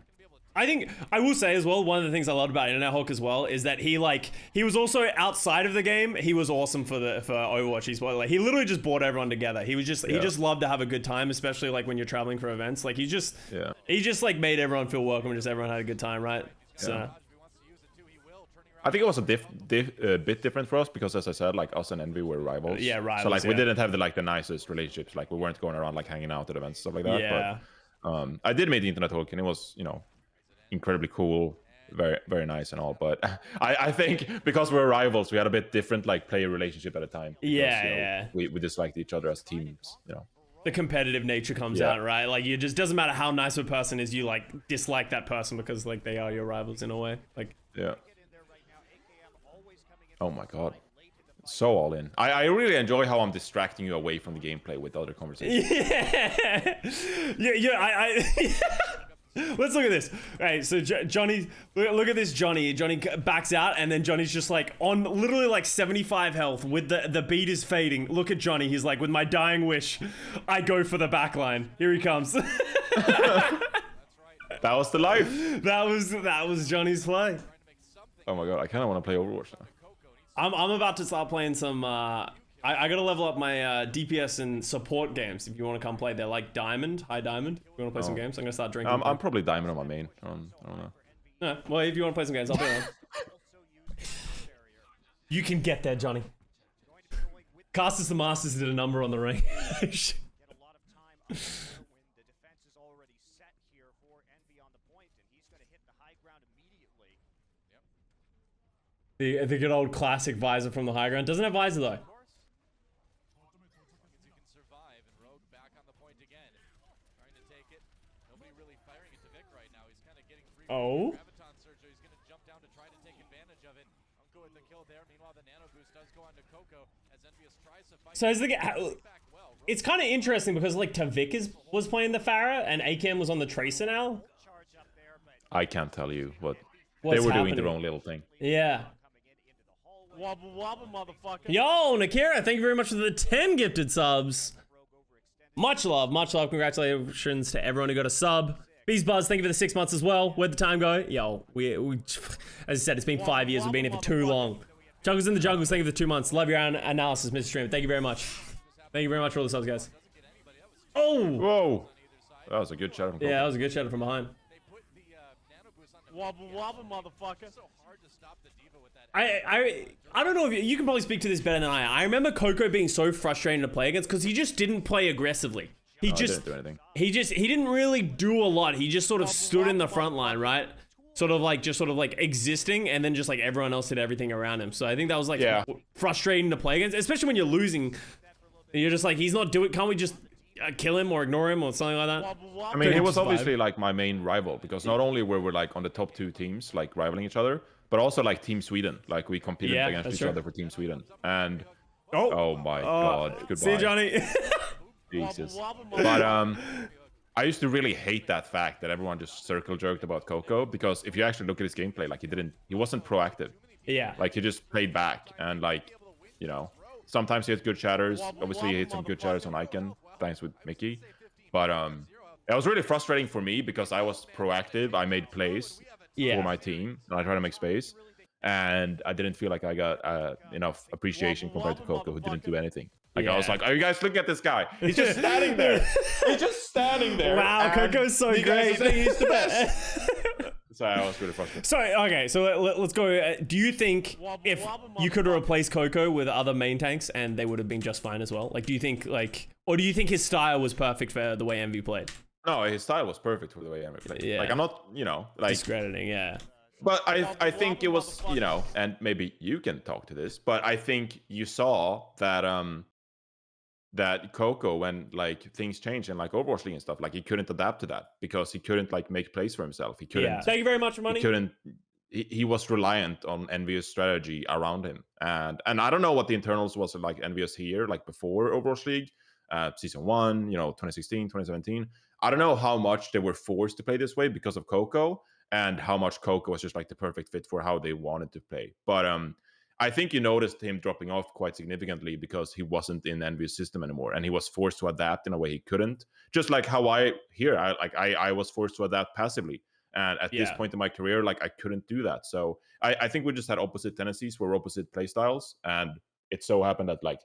I think I will say as well, one of the things I loved about Internet Hulk as well is that he was also outside of the game. He was awesome for Overwatch esports. Like he literally just brought everyone together. He just loved to have a good time, especially like when you're traveling for events. Like he just like made everyone feel welcome, and just everyone had a good time, right? So I think it was a bit different for us because, as I said, like us and Envy were rivals. Yeah, rivals. So like we didn't have the nicest relationships. Like we weren't going around like hanging out at events, stuff like that. Yeah. But I did meet the Internet Hulk, and it was, you know, incredibly cool, very very nice and all. But I think because we're rivals, we had a bit different like player relationship at a time. Because, we disliked each other as teams. You know. The competitive nature comes out, right? Like it just doesn't matter how nice a person is, you like dislike that person because like they are your rivals in a way. Like oh my god, so all in. I really enjoy how I'm distracting you away from the gameplay with other conversations. Let's look at this. Right, so Johnny, look at this. Johnny backs out, and then Johnny's just like on literally like 75 health with the beat is fading. Look at Johnny. He's like, with my dying wish, I go for the backline. Here he comes. That was the life. That was Johnny's play. Oh my god, I kind of want to play Overwatch now. I'm about to start playing some. I gotta level up my DPS and support games. If you want to come play, they're like diamond, high diamond. If you want to play some games, I'm gonna start drinking. I'm probably diamond on my main. I don't know. Yeah, well, if you want to play some games, I'll be on. You can get there, Johnny. Casters the Masters did a number on the ring. The good old classic visor from the high ground. Doesn't have visor though. Oh. with the kill there. Meanwhile, the nano boost does go on to Coco as Envious tries to fight. So as it's kind of interesting because like Tavik was playing the Pharah and Akam was on the Tracer now. I can't tell you what What's they were happening? doing their own little thing. Yeah. Wobble wobble, motherfucker. Yo, Nakira, thank you very much for the 10 gifted subs. Much love, much love. Congratulations to everyone who got a sub. Bees Buzz, thank you for the 6 months as well. Where'd the time go? Yo, we as I said, it's been 5 years. We've been here for too long. Juggles in the Jungles, thank you for the 2 months. Love your analysis, Mr. Stream. Thank you very much. Thank you very much for all the subs, guys. Oh! Whoa! That was a good shot from Coco. Yeah, that was a good shadow from behind. Wobble wobble, motherfucker. I don't know if you can probably speak to this better than I. I remember Coco being so frustrating to play against because he just didn't play aggressively. He just didn't do anything. He didn't really do a lot. He just sort of stood in the front line, right? Sort of like existing, and then just like everyone else did everything around him. So I think that was like frustrating to play against, especially when you're losing. You're just like, he's not doing. Can't we just kill him or ignore him or something like that? I mean, he was obviously like my main rival because not only were we like on the top 2 teams, like rivaling each other, but also like Team Sweden. Like we competed against each other for Team Sweden. And oh my god, goodbye. See you, Johnny. Jesus. But I used to really hate that fact that everyone just circle jerked about Coco because if you actually look at his gameplay, like he wasn't proactive. Yeah. Like he just played back and like, you know, sometimes he had good shatters. Obviously, he had some good shatters on Icon, thanks with Mickey. But it was really frustrating for me because I was proactive. I made plays for my team, and I tried to make space. And I didn't feel like I got enough appreciation compared to Coco, who didn't do anything. Like I was like, "Are you guys looking at this guy? He's just standing there. He's just standing there." Wow, Coco's so great. He's the best. So I was really frustrated. So okay, so let's go. Do you think if you could replace Coco with other main tanks and they would have been just fine as well? Like, do you think or do you think his style was perfect for the way Envy played? No, his style was perfect for the way Envy played. Yeah. Like I'm not, like discrediting, yeah. But I think it was, and maybe you can talk to this, but I think you saw that that Coco, when like things changed in like Overwatch League and stuff, like he couldn't adapt to that because he couldn't like make plays for himself. He couldn't. Yeah. Thank you very much for money. He couldn't. He was reliant on Envious strategy around him, and I don't know what the internals was like Envious here, like before Overwatch League, season 1, 2016, 2017. I don't know how much they were forced to play this way because of Coco, and how much Coco was just like the perfect fit for how they wanted to play. But I think you noticed him dropping off quite significantly because he wasn't in Envy's system anymore, and he was forced to adapt in a way he couldn't. Just like how I was forced to adapt passively, and at this point in my career, like I couldn't do that. So I think we just had opposite tendencies, we're opposite play styles, and it so happened that like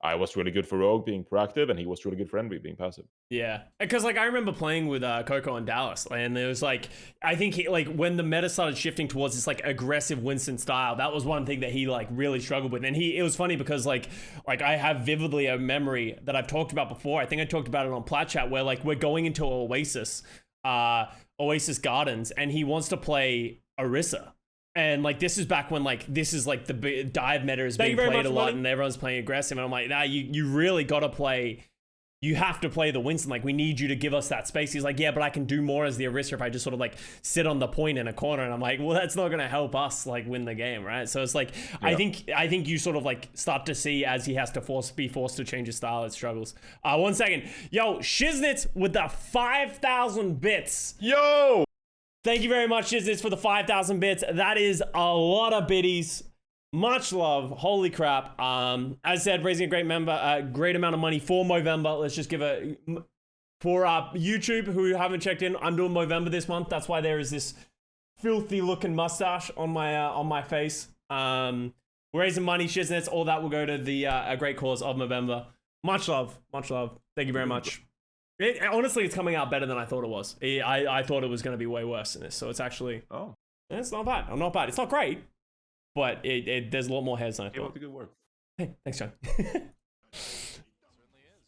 I was really good for Rogue being proactive, and he was really good for Envy being passive. Yeah, because like I remember playing with Coco in Dallas, and there was like I think he, like when the meta started shifting towards this like aggressive Winston style, that was one thing that he like really struggled with. And it was funny because like I have vividly a memory that I've talked about before. I think I talked about it on Plat Chat where like we're going into Oasis Gardens, and he wants to play Orisa. And like this is back when like this is like the dive meta is being played a lot, and everyone's playing aggressive, and I'm like, nah, you really gotta play. You have to play the Winston. Like, we need you to give us that space. He's like, yeah, but I can do more as the Orisa if I just sort of like sit on the point in a corner. And I'm like, well, that's not going to help us like win the game, right? So it's like, I think you sort of like start to see as he has to be forced to change his style, it struggles. 1 second. Yo, Shiznitz with the 5,000 bits. Yo! Thank you very much, Shiznitz, for the 5,000 bits. That is a lot of biddies. Much love. Holy crap. As I said, raising a great amount of money for Movember. Let's just give for YouTube who haven't checked in. I'm doing Movember this month. That's why there is this filthy looking mustache on my face. We're raising money, Shiznitz. All that will go to the a great cause of Movember. Much love. Much love. Thank you very much. Honestly, it's coming out better than I thought it was. I thought it was going to be way worse than this. So it's actually, it's not bad. Not bad. It's not great. But there's a lot more hairs than I thought. Keep up the good work. Hey, thanks, John.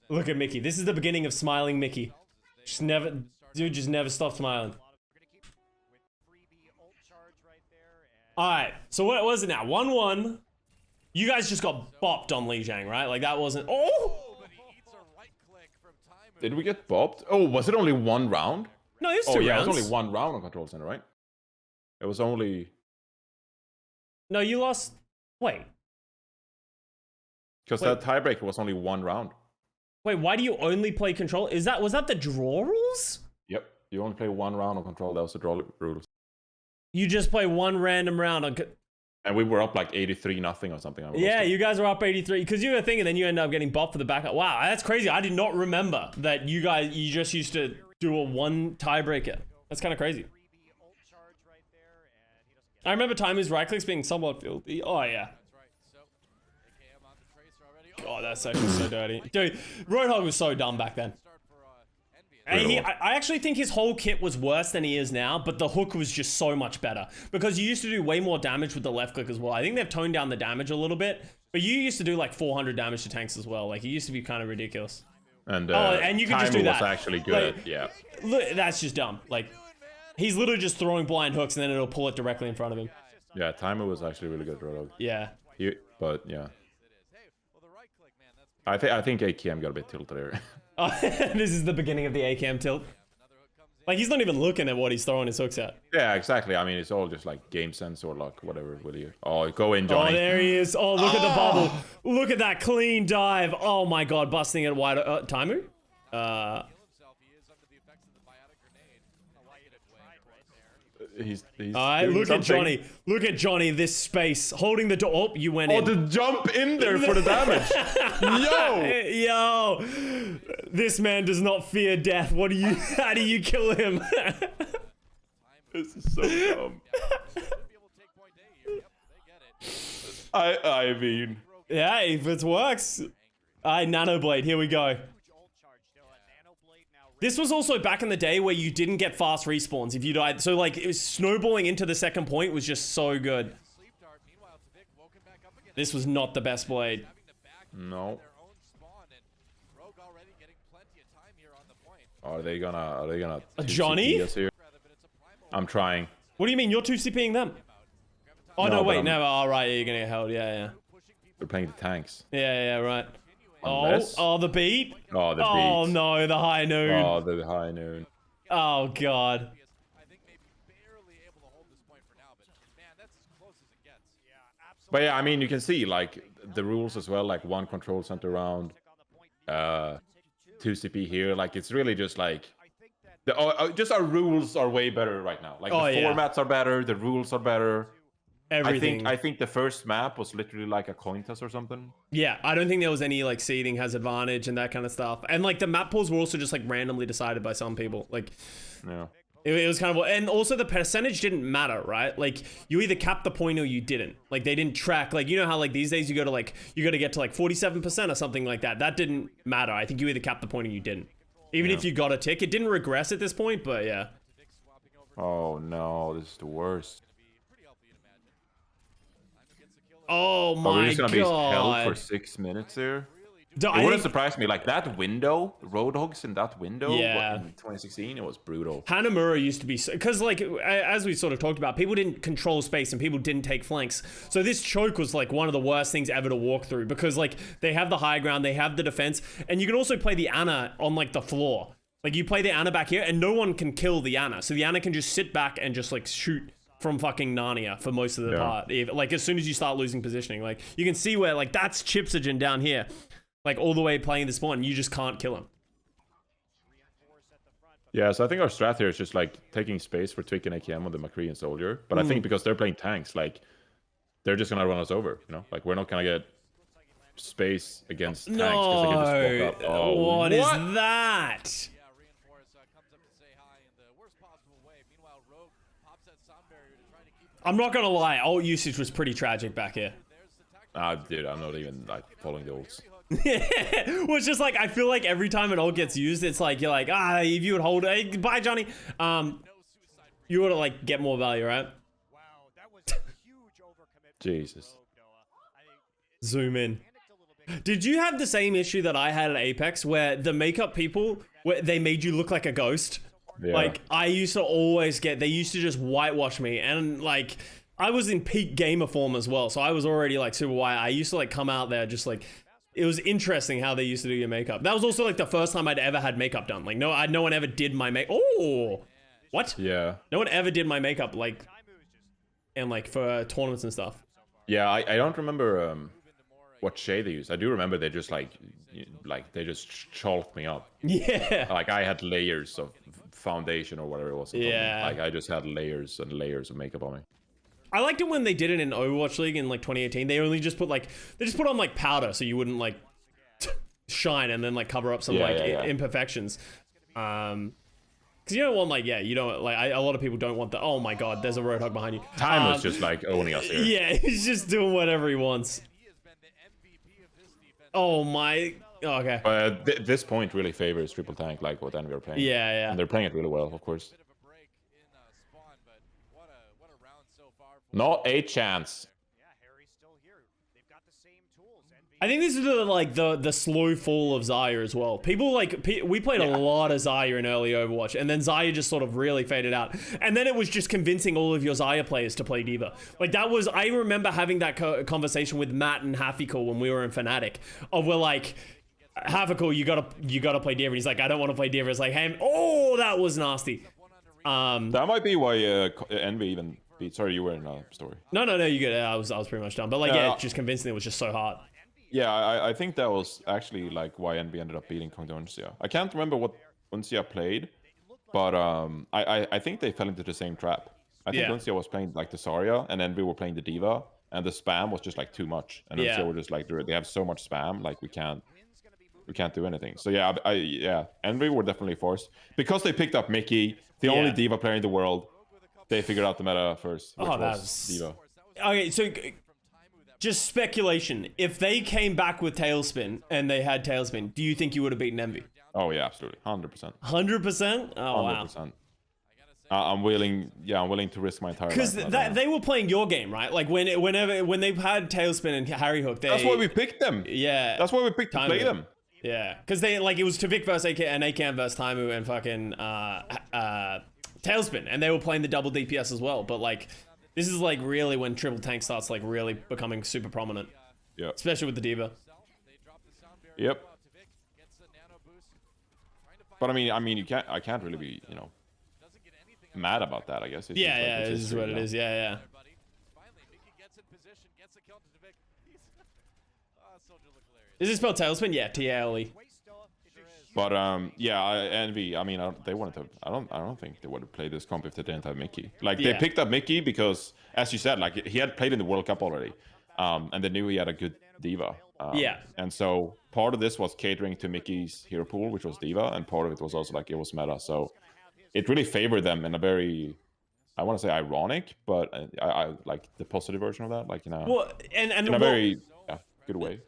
Look at Mickey. This is the beginning of smiling Mickey. Just never stop smiling. Alright, so what was it now? 1-1. You guys just got bopped on Li Jiang, right? Like that wasn't... Oh! Did we get bopped? Oh, was it only one round? No, it was 2 rounds. It was only one round on Control Center, right? It was only... No, you lost Wait. Because that tiebreaker was only 1 round. Wait, why do you only play control? Was that the draw rules? Yep. You only play 1 round on control. That was the draw rules. You just play one random round on... And we were up like 83-0 or something. Yeah, you guys were up 83 because you were thinking, then you end up getting buffed for the backup. Wow, that's crazy. I did not remember that you just used to do a 1 tiebreaker. That's kind of crazy. I remember Timer's right clicks being somewhat filthy. Oh yeah. God, that's actually so dirty. Dude, Roadhog was so dumb back then. And I actually think his whole kit was worse than he is now, but the hook was just so much better. Because you used to do way more damage with the left click as well. I think they've toned down the damage a little bit, but you used to do like 400 damage to tanks as well. Like, it used to be kind of ridiculous. And, and you can just do that. was actually good, like, yeah. Look, that's just dumb. Like, he's literally just throwing blind hooks and then it'll pull it directly in front of him. Yeah, Timer was actually really good, Roadhog. Yeah. But, yeah. I think AKM got a bit tilted there. This is the beginning of the AKM tilt. Like, he's not even looking at what he's throwing his hooks at. Yeah, exactly. I mean, it's all just like game sense or luck, whatever. Will you? Oh, go in, Johnny. Oh, there he is. Oh, look at the bubble. Look at that clean dive. Oh my God, busting it wide. Taimu? He's Alright, look at Johnny. Look at Johnny, this space. Holding the door. Oh, you went in. Oh, to jump in there for the damage. Yo! This man does not fear death. How do you kill him? This is so dumb. I mean... Yeah, if it works. Alright, Nanoblade, here we go. This was also back in the day where you didn't get fast respawns if you died. So, like, it was snowballing into the second point was just so good. This was not the best blade. No. Are they gonna Johnny? 2CP us here? I'm trying. What do you mean? You're 2CPing them? Oh, no, wait, no. All right, you're gonna get held. Yeah. We're playing the tanks. Yeah, right. Unless... Oh, the beat? Oh, the beat. Oh, no, the high noon. Oh, the high noon. Oh, God. But yeah, I mean, you can see, like, the rules as well, like 1 control center round, 2CP here, like, it's really just like, just our rules are way better right now. Like, the formats are better, the rules are better. Everything. I think the first map was literally like a coin toss or something. Yeah, I don't think there was any like seeding has advantage and that kind of stuff. And like the map pools were also just like randomly decided by some people. Like, yeah, it was kind of, and also the percentage didn't matter, right? Like you either capped the point or you didn't. Like they didn't track. Like you know how like these days you got to get to like 47% or something like that. That didn't matter. I think you either capped the point or you didn't. Even if you got a tick, it didn't regress at this point. But yeah. Oh no, this is the worst. Oh my God. We're just gonna be held for 6 minutes there. It wouldn't surprise me. Like that window, Roadhogs in that window in 2016, it was brutal. Hanamura used to be, because like, as we sort of talked about, people didn't control space and people didn't take flanks. So this choke was like one of the worst things ever to walk through because like they have the high ground, they have the defense, and you can also play the Ana on like the floor. Like you play the Ana back here and no one can kill the Ana. So the Ana can just sit back and just like shoot from fucking Narnia for most of the part. Like as soon as you start losing positioning, like you can see where like that's Chipsogen down here, like all the way playing the spawn, you just can't kill him. Yeah, so I think our strat here is just like taking space for Twig and AKM on the McCree and Soldier. But I think because they're playing tanks, like they're just gonna run us over, you know? Like we're not gonna get space against tanks because they can just walk up. Oh, what is that? I'm not gonna lie, ult usage was pretty tragic back here. Dude, I'm not even like following the ults. Well, it's just like I feel like every time an ult gets used, it's like you're like, if you would hold it, bye Johnny. You would like get more value, right? Wow, that was a huge overcommit. Jesus. Zoom in. Did you have the same issue that I had at Apex, where the makeup people, they made you look like a ghost? Yeah. Like, I used to always they used to just whitewash me, and like, I was in peak gamer form as well, so I was already like super white. I used to like come out there just like, it was interesting how they used to do your makeup. That was also like the first time I'd ever had makeup done. Like, no one ever did my what? Yeah. No one ever did my makeup, like, and like for tournaments and stuff. Yeah, I don't remember what shade they used. I do remember they just like they just chalked me up. Yeah. Like I had layers of foundation or whatever it was. On top of me. Yeah. Like I just had layers and layers of makeup on me. I liked it when they did it in Overwatch League in like 2018. They only just put like they just put on like powder so you wouldn't like shine and then like cover up some imperfections. Because you don't want like you don't like a lot of people don't want the oh my god there's a Roadhog behind you. Time was just like owning us here. Yeah, he's just doing whatever he wants. Oh my. Oh, okay. But this point really favors triple tank, like what Envy are playing. Yeah, yeah. And they're playing it really well, of course. Bit of a break in spawn, but what a round so far. Not a chance. Yeah, Harry's still here. They've got the same tools. I think this is the slow fall of Xayah as well. People like we played a lot of Xayah in early Overwatch, and then Xayah just sort of really faded out. And then it was just convincing all of your Xayah players to play D.Va. Like that was I remember having that conversation with Matt and Hafiko when we were in Fnatic. Of we're like, Hafiko, you gotta play D.Va. And he's like, I don't want to play D.Va. It's like, hey, oh, that was nasty. That might be why Envy even beat. Sorry, you were in a story. No, you good. I was pretty much done. But like, just convincing it was just so hard. Yeah, I think that was actually like why Envy ended up beating Kong Uncia. I can't remember what Uncia played, but I think they fell into the same trap. I think Uncia was playing like the Zarya, and Envy were playing the D.Va, and the spam was just like too much. And Uncia were just like they have so much spam, like we can't do anything. So yeah, Envy were definitely forced because they picked up Mickey, the only D.Va player in the world. They figured out the meta first, which was D.Va. Okay, so just speculation. If they came back with Tailspin and they had Tailspin, do you think you would have beaten Envy? Oh yeah, absolutely, 100%. 100%? Oh 100%. Wow. I'm willing to risk my entire life. Because they were playing your game, right? Like when they had Tailspin and Harry Hook, that's why we picked them. Yeah. That's why we picked to play them. Yeah, because they like it was Tavik versus AK and Akam versus Taimu and fucking Tailspin, and they were playing the double DPS as well. But like, this is like really when triple tank starts like really becoming super prominent. Yeah. Especially with the D.Va. Yep. But I mean, I can't really be, mad about that. I guess. It's Yeah, this is what it is. Yeah. Is it spelled Tailspin? Yeah, T-A-L-E. But Envy. I mean, they wanted to. I don't think they would have played this comp if they didn't have Mickey. Like they picked up Mickey because, as you said, like he had played in the World Cup already, and they knew he had a good D.Va. And so part of this was catering to Mickey's hero pool, which was D.Va, and part of it was also like it was meta. So it really favored them in a very, I want to say ironic, but I like the positive version of that, like well, and in a very good way.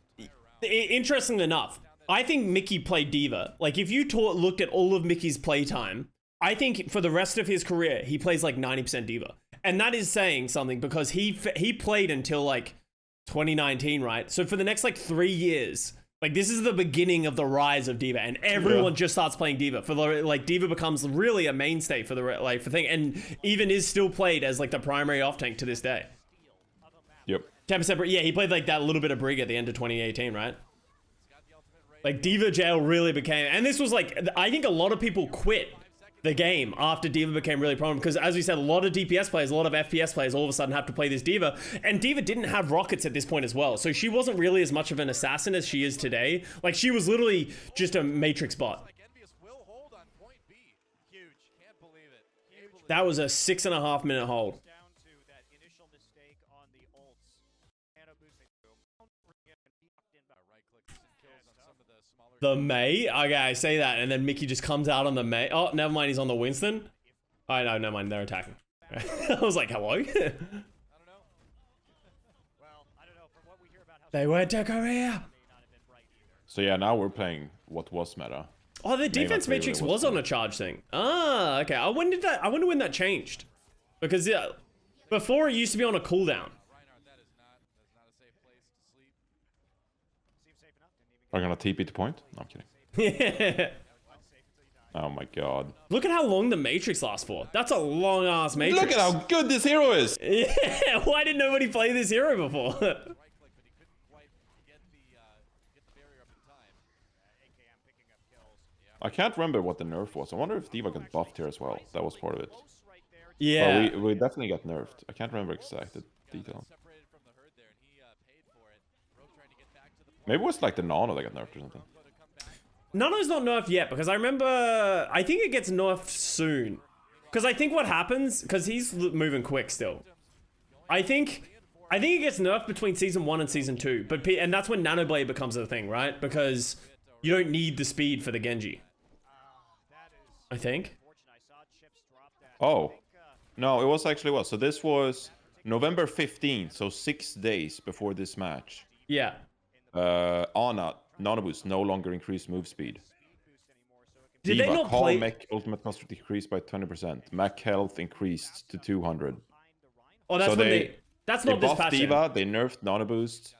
Interesting enough, I think Mickey played D.Va. Like, if you looked at all of Mickey's playtime, I think for the rest of his career, he plays like 90% D.Va. And that is saying something because he played until like 2019, right? So for the next like 3 years, like this is the beginning of the rise of D.Va, and everyone just starts playing D.Va. For the like, D.Va becomes really a mainstay for the like for thing, and even is still played as like the primary off tank to this day. Yep. 10%. Yeah, he played like that little bit of Brig at the end of 2018, right? Like D.Va jail really became, and this was like, I think a lot of people quit the game after D.Va became really prominent because, as we said, a lot of DPS players, a lot of FPS players all of a sudden have to play this D.Va, and D.Va didn't have rockets at this point as well, so she wasn't really as much of an assassin as she is today. Like, she was literally just a Matrix bot. That was a 6.5 minute hold. The May? Okay, I say that, and then Mickey just comes out on the May. Oh, never mind, he's on the Winston. Oh, no, never mind, they're attacking. I was like, hello? They went to Korea. So yeah, now we're playing what was meta. Oh, the defense matrix was on a charge thing. Ah, okay. I wonder when that changed. Because yeah, before it used to be on a cooldown. Are you gonna TP to point? No, I'm kidding. Yeah. Oh my god. Look at how long the Matrix lasts for. That's a long ass Matrix. Look at how good this hero is! Yeah, why did nobody play this hero before? I can't remember what the nerf was. I wonder if D.Va got buffed here as well. That was part of it. Yeah. But we definitely got nerfed. I can't remember exact detail. Maybe it was like the Nano that got nerfed or something. Nano's not nerfed yet because I remember. I think it gets nerfed soon. Because I think what happens, because he's moving quick still. I think it gets nerfed between season 1 and season 2, and that's when Nano Blade becomes a thing, right? Because you don't need the speed for the Genji. I think. Oh, no, it was actually what? So this was November 15th, so 6 days before this match. Yeah. Ana, Nano Boost, no longer increased move speed. Did Diva, they not Call play? Mech ultimate cost decreased by 20%. Mech health increased to 200. Oh, that's So when they that's They not this buffed patch. then. Diva, they nerfed Nano Boost,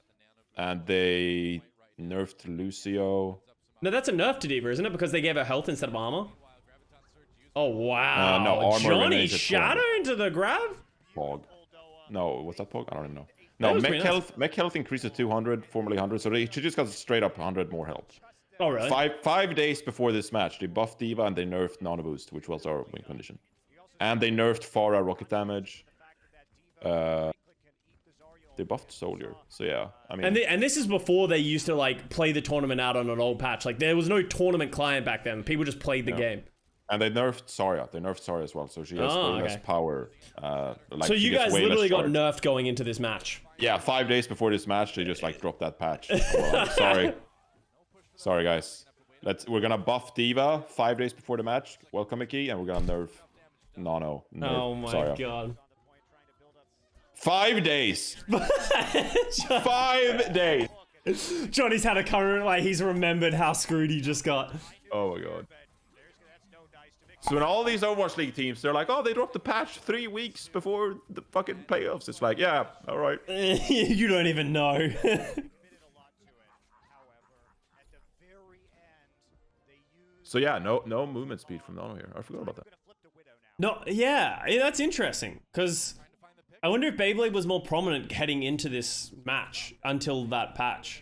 and they nerfed Lucio. No, that's a nerf to Diva, isn't it? Because they gave her health instead of armor. Oh wow! No, armor Johnny remains at Shadow 200. into the grab. Pog. No, was that Pog? I don't even know. That No, was mech pretty nice. health, mech health increased to 200, formerly 100, so she just got straight up 100 more health. Oh really? Five days before this match, they buffed Diva and they nerfed Nano Boost, which was our win condition. And they nerfed Pharah rocket damage. They buffed Soldier, so yeah. I mean, And this is before they used to like play the tournament out on an old patch. Like there was no tournament client back then. People just played the game. and they nerfed Zarya. They nerfed Zarya as well, so she has way less okay. power. Like, So she you gets guys way less literally got charge. nerfed going into this match. Yeah, 5 days before this match, they just like dropped that patch. Well, sorry guys. We're gonna buff Diva 5 days before the match. Welcome Mickey, and we're gonna nerf Nano. Oh my Zarya. god. 5 days. 5 days. Johnny's had a current, like he's remembered how screwed he just got. Oh my god. So when all these Overwatch League teams, they're like, oh, they dropped the patch 3 weeks before the fucking playoffs. It's like, yeah, all right. You don't even know. So yeah, no movement speed from Nano here. I forgot about that. No, yeah, that's interesting. Because I wonder if Beyblade was more prominent heading into this match until that patch.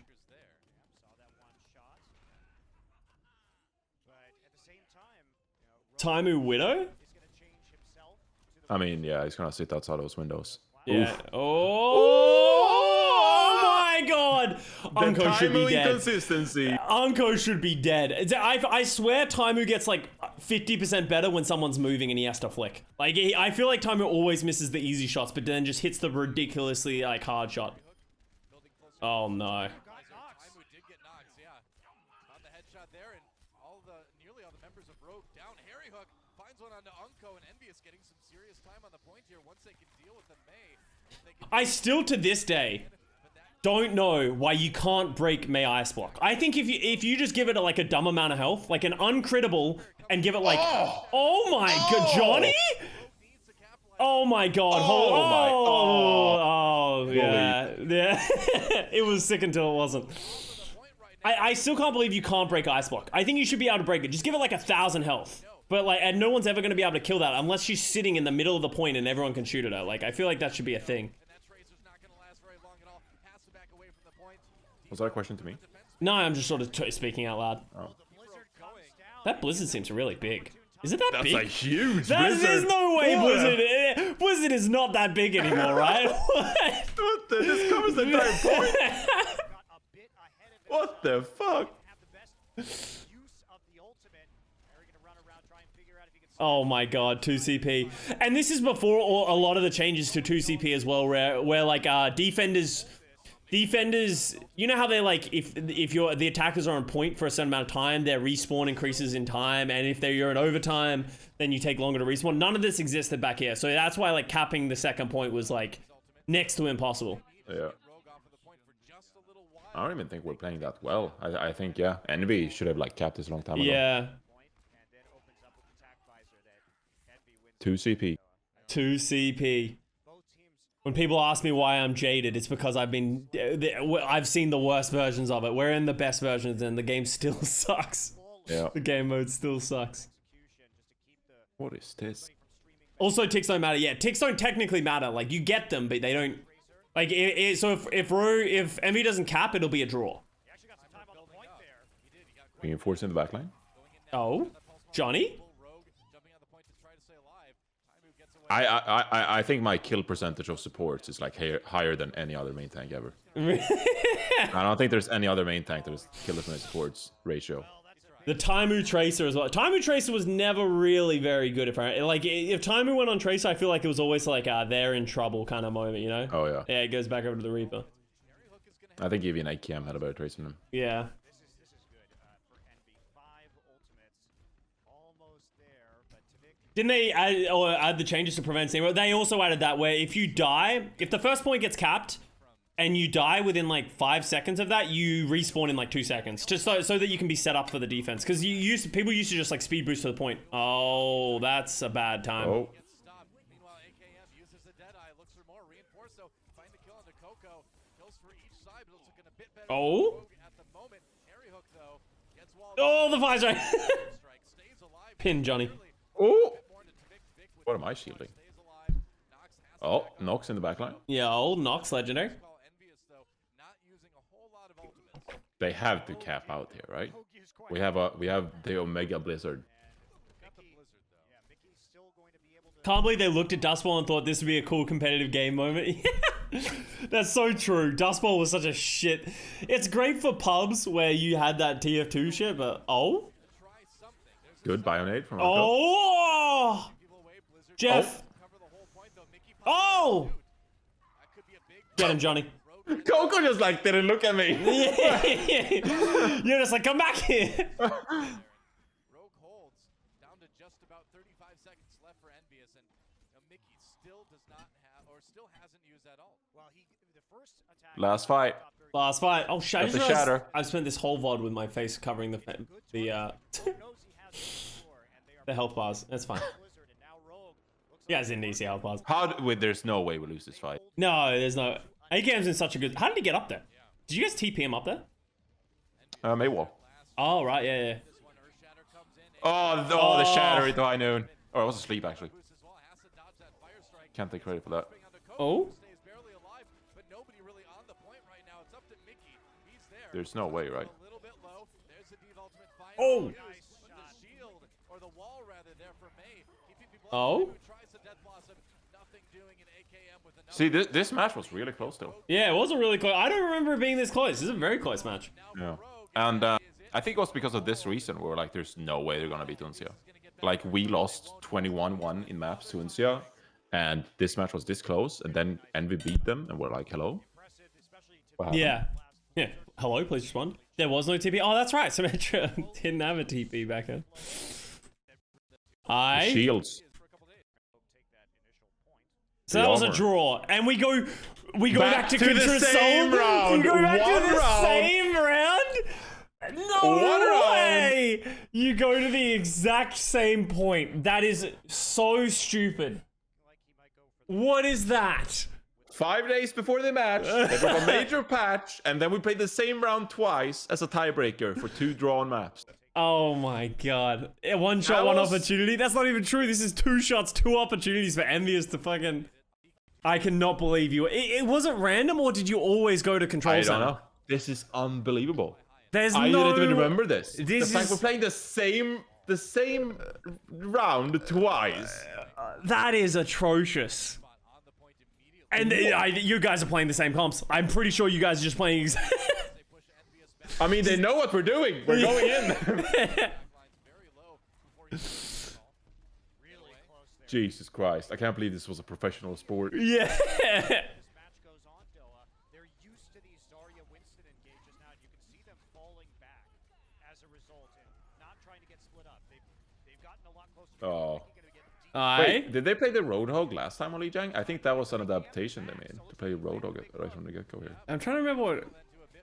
Taimu Widow? I mean, yeah, he's gonna sit outside those windows. Yeah. Oof. Oh my god! Unko should be dead. Inconsistency. Unko should be dead. I swear Taimu gets like 50% better when someone's moving and he has to flick. Like, I feel like Taimu always misses the easy shots, but then just hits the ridiculously like hard shot. Oh no. Taimu did get knocked, yeah. On the headshot there, and nearly all the members of Rogue down. Harry Hook finds one onto Unko, and Envious getting some serious time on the point here. Once they can deal with the Mei, they can I still to this day don't know why you can't break Mei Ice Block. I think if you just give it like a dumb amount of health, like an uncrittable, and give it like, oh my god, Johnny! Oh my god! Yeah. It was sick until it wasn't. I still can't believe you can't break Ice Block. I think you should be able to break it. Just give it like 1,000 health. But like, and no one's ever going to be able to kill that unless she's sitting in the middle of the point and everyone can shoot at her. Like, I feel like that should be a thing. Was that a question to me? No, I'm just sort of speaking out loud. Oh. That Blizzard seems really big. Is it that That's big? a huge There's blizzard. no way What? Blizzard is not that big anymore, right? What the? This covers the entire point. What the fuck? Oh my god, 2CP. And this is before a lot of the changes to 2CP as well, where like defenders, you know how they like, if the attackers are on point for a certain amount of time, their respawn increases in time, and if you're in overtime, then you take longer to respawn. None of this existed back here, so that's why like capping the second point was like next to impossible. Yeah. I don't even think we're playing that well. I think, yeah, Envy should have like capped this a long time ago. Yeah. 2CP. 2CP. When people ask me why I'm jaded, it's because I've seen the worst versions of it. We're in the best versions and the game still sucks. Yeah. The game mode still sucks. What is this? Also, ticks don't matter. Yeah, ticks don't technically matter. Like, you get them, but they don't... Like, so if Envy doesn't cap, it'll be a draw. Reinforcing the backline? Oh? Johnny? I think my kill percentage of supports is like higher than any other main tank ever. I don't think there's any other main tank that is killers and supports ratio. The Taimu Tracer as well. Taimu Tracer was never really very good. Like, if Taimu went on Tracer, I feel like it was always like they're in trouble kind of moment, you know? Oh, yeah. Yeah, it goes back over to the Reaper. I think even IKM had a better tracer than him. Yeah. This is good for Envy. 5 ultimates, almost there, but Tavik Didn't they add the changes to prevent steam? They also added that where if you die, if the first point gets capped and you die within like 5 seconds of that, you respawn in like 2 seconds, just so that you can be set up for the defense. Because people used to just like speed boost to the point. Oh, that's a bad time. Oh. Gets stopped. Meanwhile, AKM uses the Deadeye, looks for more reinforced, so find the kill on the Coco. Kills for each side, but looks like a bit better Oh. for Rogue at the moment. Harry Hook, though, gets walled. Oh, the fire strike. Strike stays alive. Pin Johnny. Oh. More into Tavik. Tavik with What am I shielding? stays alive. Nox has to Oh, back up. Nox in the backline. Yeah, old Nox legendary. Call Envious, though, not using a whole lot of ultimates. They have to cap out here, right? Hoagie's quite We have the Omega Blizzard. Got the Blizzard, though. yeah, Mickey's still going to be able to Can't believe they looked at Dust Bowl and thought this would be a cool competitive game moment. That's so true. Dust Bowl was such a shit. It's great for pubs where you had that TF2 shit, but oh. Try something. There's a Good Bionade from Oh! people away. Blizzard Jeff. cover the whole point, though. Mickey Oh! that could be a big Get him, Johnny. road. Coco just like didn't look at me. You're just like, come back here. Rogue holds down to just about 35 seconds left for Envious, and Mickey still does not have, or still hasn't used that ult. well, the first attack Last fight. Last fight. Oh, shit. I Got just the realized shatter. I've spent this whole VOD with my face covering the knows he has the score, and they are the health bars. That's fine. Blizzard, and now Rogue looks You guys didn't need to see health bars. Wait, there's no way we lose this fight. No, there's no. AKM's in such a good. How did he get up there? Did you guys TP him up there? Maywall. Oh, right. Yeah, yeah. This one, Earthshatter comes in. Oh, the shatter into high noon. Oh, I was asleep actually. Boost as well, has to dodge that fire strike. Can't take credit for that. Jumping onto Coco, Oh. who stays barely alive, but nobody really on the point right now. It's up to Mickey. He's there. There's no way, right? A little bit low. There's the Div ultimate finally Oh. used, but the shield, or the wall rather, there for May, keeping people Oh. who tries the Death Blossom, nothing doing in AKM with another. See, this match was really close though. Yeah, it wasn't really close. I don't remember it being this close. This is a very close match. Yeah. And I think it was because of this reason we were like, there's no way they're gonna beat Uncia. Like we lost 21-1 in maps to Uncia, and this match was this close, and then Envy beat them, and we're like, hello. impressive, especially to What happened? Yeah. Yeah. Hello, please respond. There was no TP. Oh, that's right. Symmetra didn't have a TP back then. Shields. take that initial point. So that was a armor. draw, and we go back to to the Contra same Soul. round. We go back One to the round. same round. No One way! You go to the exact same point. That is so stupid. Like he might go for the What is that? 5 days before the match, they took a major patch, and then we played the same round twice as a tiebreaker for 2 drawn maps. Oh my god. One shot, That one was- opportunity? That's not even true. This is 2 shots, 2 opportunities for Envious to fucking... I cannot believe you. It wasn't random, or did you always go to control I don't center? know. This is unbelievable. There's I no... didn't even remember this. This the fact is- we're playing the same round twice. That is atrocious. on the point immediately. And you guys are playing the same comps. I'm pretty sure you guys are just playing... They push Envious back. I mean, they know what we're doing. We're going in. Line's very low before he gets the call. really close there. Jesus Christ. I can't believe this was a professional sport. yeah. This match goes on, Doa. They're used to these Zarya Winston engages now, and you can see them falling back as a result and not trying to get split up. They've gotten a lot closer. Oh. Aye. Wait, did they play the Roadhog last time on Lijiang? I think that was an adaptation they made to play Roadhog right from the get-go here. I'm trying to remember what...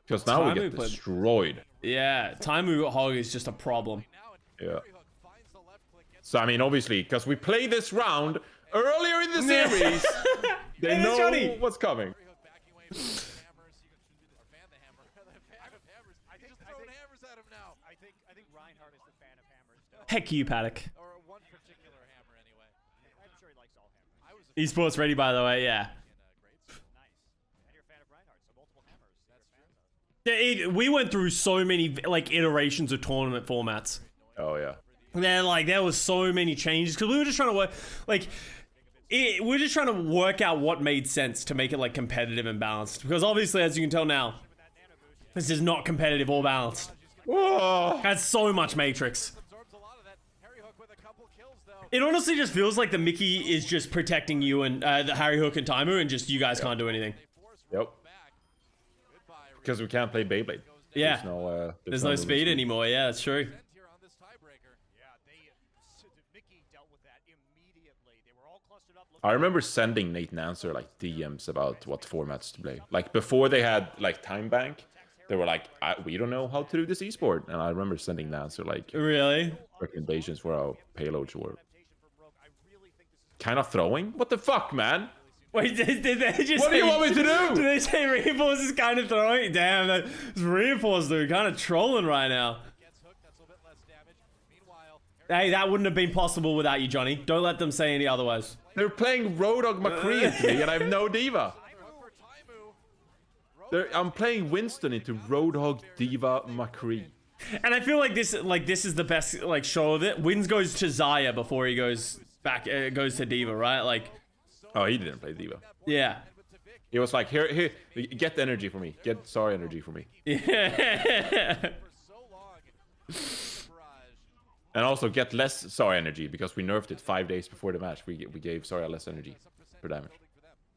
Because now we Time we get played- destroyed. Yeah, Taimu Hog is just a problem. Now, and Yeah. Harry Hook finds the left click, gets So, I mean, obviously, because we played this round earlier in the series, they Hey, know Johnny. what's coming. Harry Hook backing away from the hammers. You can or fan the hammer. The fan of hammers. He's just throwing hammers at him now. I think Reinhardt is the fan of hammers, Doa. Heck you, Paddock. Or one particular hammer, anyway. I'm sure he likes all hammers. I was a Esports ready, by the way, yeah. grades. Nice. And you're a fan of Reinhardt, so multiple hammers. That's you're a fan of. Yeah, we went through so many like iterations of tournament formats. Oh, yeah. There was so many changes because we were just trying to work we're just trying to work out what made sense to make it like competitive and balanced. Because obviously, as you can tell now, This is not competitive or balanced. Oh. Has so much Matrix. Absorbs a lot of that. Harry Hook with a couple kills though. It honestly just feels like the Mickey is just protecting you and the Harry Hook and Taimu, and just you guys can't do anything. They force Yep. Rogue back. Goodbye. Because we can't play Beyblade. Yeah. There's There's no movement speed anymore. Yeah, that's true. Here on this tiebreaker. Yeah, Mickey dealt with that immediately. They were all clustered up. I remember sending Nate Nancer like DMs about what formats to play. Like before they had like Time Bank, they were like, we don't know how to do this esport. And I remember sending Nancer like Really? recommendations for how payloads work. Kind of throwing? What the fuck, man? Wait, did they just What do you say- want me to do? Did they say Reinforce is kind of throwing? Damn, that's Reinforce, dude. Kind of trolling right now. Gets hooked. That's a little bit less damage. Meanwhile, Hey, that wouldn't have been possible without you, Johnny. Don't let them say any otherwise. They're playing Roadhog McCree into me and I have no diva. Hook for Taimu. I'm playing Winston into Roadhog Diva McCree. And I feel like this is the best like show of it. Wins goes to Zaya before he goes back, goes to Diva, right? Like, Oh, he didn't play Diva. yeah. He was like, here, get the energy for me. Get sorry energy for me. Yeah. For so long. Barrage. And also get less sorry energy because we nerfed it 5 days before the match. We gave Sorry less energy for damage.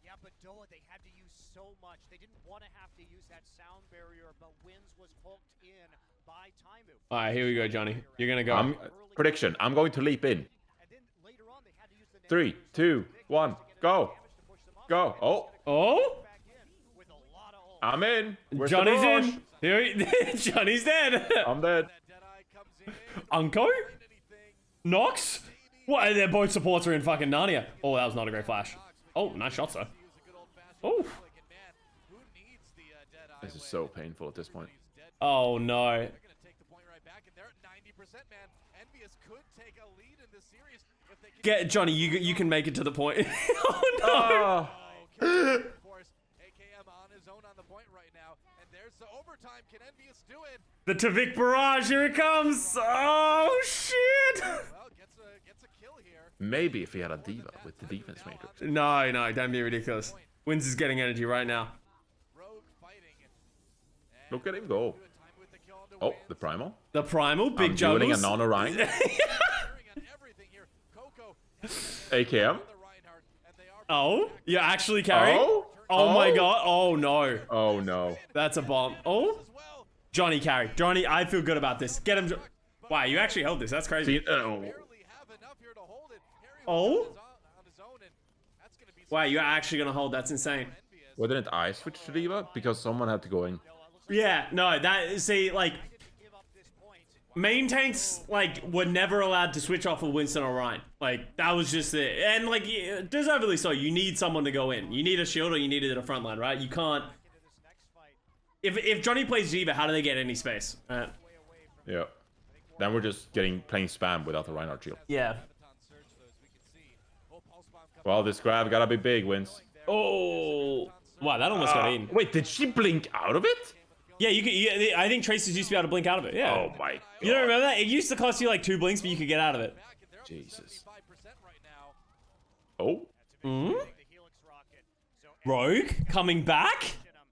Yeah, but Doa, they had to use so much. They didn't want to have to use that sound barrier, but Wins was hooked in by Taimu. All right, here we go, Johnny. You're gonna go. Prediction. I'm going to leap in. And then later on, they had to use the 3, 2, 1, go. Go. Oh, Oh, back in with a lot of ult. I'm in. Where's the Johnny's barrage? in. Here Johnny's dead. I'm dead. That Deadeye comes in. Unco? Anything. Nox? What? Their both supports are in fucking Narnia. Oh, that was not a great flash. Oh, nice shot, sir. Use a good old-fashioned Oh. flick, and man, who needs the Deadeye This is when so painful at this point. he's dead? Oh no. They're gonna take the point right back, and they're at 90%, man. Envious could take a lead in this series if they can Get Johnny. You can make it to the point. Oh no. Oh, of course, AKM on his own on the point right now, and there's the overtime. Can Envious do it? The Tavik barrage. Here it comes. Oh shit. Well, gets a kill here. maybe if he had a Diva with the defense matrix. No, don't be ridiculous. Wins is getting energy right now. Rogue fighting. Look at him go. Time with the kill on the Oh, Wins. the Primal. The primal big I'm dueling a juggles. non-Orion. Firing on everything here. Coco AKM. the Reinhardt, and they are Oh, you actually carry? Oh. Oh my Oh. god. Oh no. Oh no. That's a bomb. Oh, as well. Johnny carry. Johnny, I feel good about this. Get him. Wow, you actually held this. That's crazy. See, oh. Barely have enough here to hold it. Harry Oh. on his own, and that's gonna be Wow, you're actually gonna hold. That's insane. envious. Why didn't I switch to Diva? Because someone had to go in. Yeah, no, see, like, Give up this point. main tanks, like, were never allowed to switch off of Winston or Ryan. Like, that was just it. And, like, deservedly so. You need someone to go in. You need a shield or you need it at a front line, right? You can't. Into this next fight, If Johnny plays Diva, how do they get any space? way away from Yeah. Then we're just playing spam without the Reinhardt shield. Yeah. Baton surge, though, as we can see. Oh, pulse bomb coming Well, this grab gotta be big, Wins. Oh. Wow, that almost got in. Wait, did she blink out of it? Yeah, you could. Yeah, I think Traces used to be able to blink out of it. Yeah. Oh my god. You don't remember that? It used to cost you like 2 blinks, but you could get out of it. back, and they're up to Jesus. 75% right now. Oh. Hmm? the Helix rocket. So Rogue coming back? hit 'em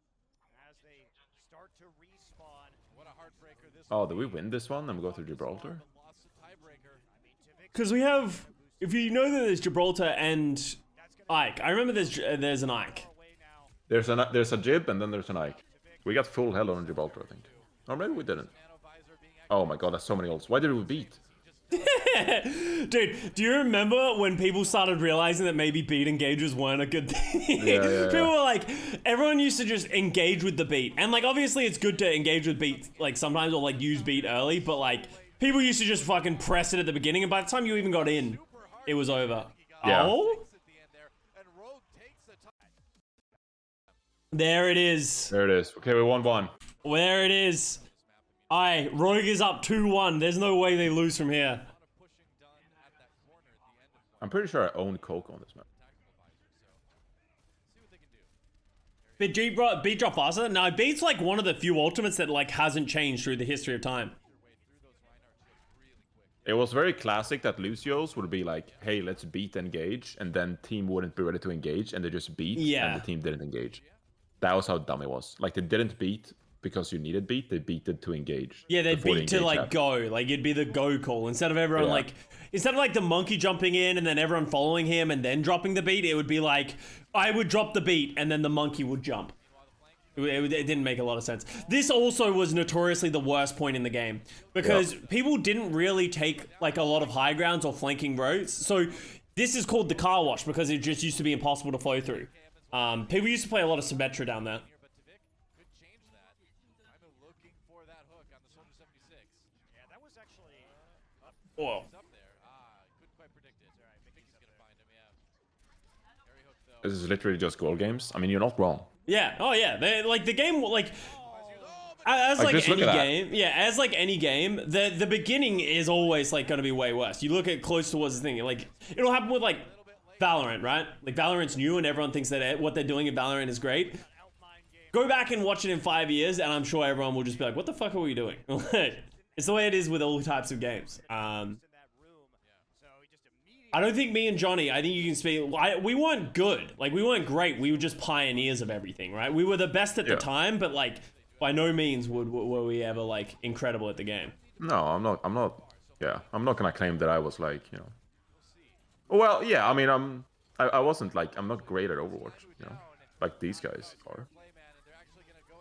as they start to respawn. What a heartbreaker this Oh, did we win this one? And we go through Gibraltar? one. Lost the tiebreaker. Because we have. If you know that there's Gibraltar and Ike. I remember there's an Ike. Away now. There's a Jib and then there's an Ike. We got full hell on Gibraltar, I think. Or maybe we didn't. Nanovisor being Oh my god, that's so many ults. Why did we beat? Dude, do you remember when people started realizing that maybe beat engages weren't a good thing? Yeah. People were like, everyone used to just engage with the beat. And like, obviously it's good to engage with beat, like sometimes, or like use beat early, but like, people used to just fucking press it at the beginning, and by the time you even got in, it was over. Yeah. Oh? at the end there, and Rogue takes the time. There it is. There it is. Okay, we won one. There it is. Aye, Rogue is up 2-1. There's no way they lose from here. A lot of pushing done at that corner at the end of I'm pretty sure I own Coke on this map. tactical visor, so see what they can do. But beat drop faster? No, beat's like one of the few ultimates that like hasn't changed through the history of time. Your way through those Reinhardt shields really quick. It was very classic that Lucio's would be like, hey, let's beat engage, and then team wouldn't be ready to engage, and they just beat, Yeah. and the team didn't engage. That was how dumb it was. Like, they didn't beat because you needed beat, they beated to engage. Yeah, they'd before the beat to engage like happened. go, like it'd be the go call instead of everyone Yeah. like instead of like the monkey jumping in and then everyone following him and then dropping the beat. It would be like I would drop the beat and then the monkey would jump. It didn't make a lot of sense. This also was notoriously the worst point in the game because people didn't really take like a lot of high grounds or flanking roads. So this is called the car wash because it just used to be impossible to flow through. People used to play a lot of Symmetra down there. But Tavik could change that. I'm looking for that hook on the Soldier 76. Yeah, that was actually Whoa. He's up there. Couldn't quite predict it. I think he's gonna find him. Yeah. Harry hook though. This is literally just goal games. I mean, you're not wrong. Yeah. Oh yeah. Like the game, like as like just look any at that. game. Yeah. As like any game, the beginning is always like going to be way worse. You look at close towards the thing. Like it'll happen with like Valorant, right? Like Valorant's new and everyone thinks that what they're doing in Valorant is great. Go back and watch it in 5 years, and I'm sure everyone will just be like, "What the fuck are we doing?" It's the way it is with all types of games. in that room. So he just immediately I don't think me and Johnny, I think you can speak, we weren't good. Like, we weren't great. We were just pioneers of everything, right? We were the best at the Yeah. time, but, like, by no means were we ever, like, incredible at the game. No, I'm not. Yeah, I'm not gonna claim that I was like, you know. Well, yeah. I mean, I wasn't like, I'm not great at Overwatch, you know, like these guys are.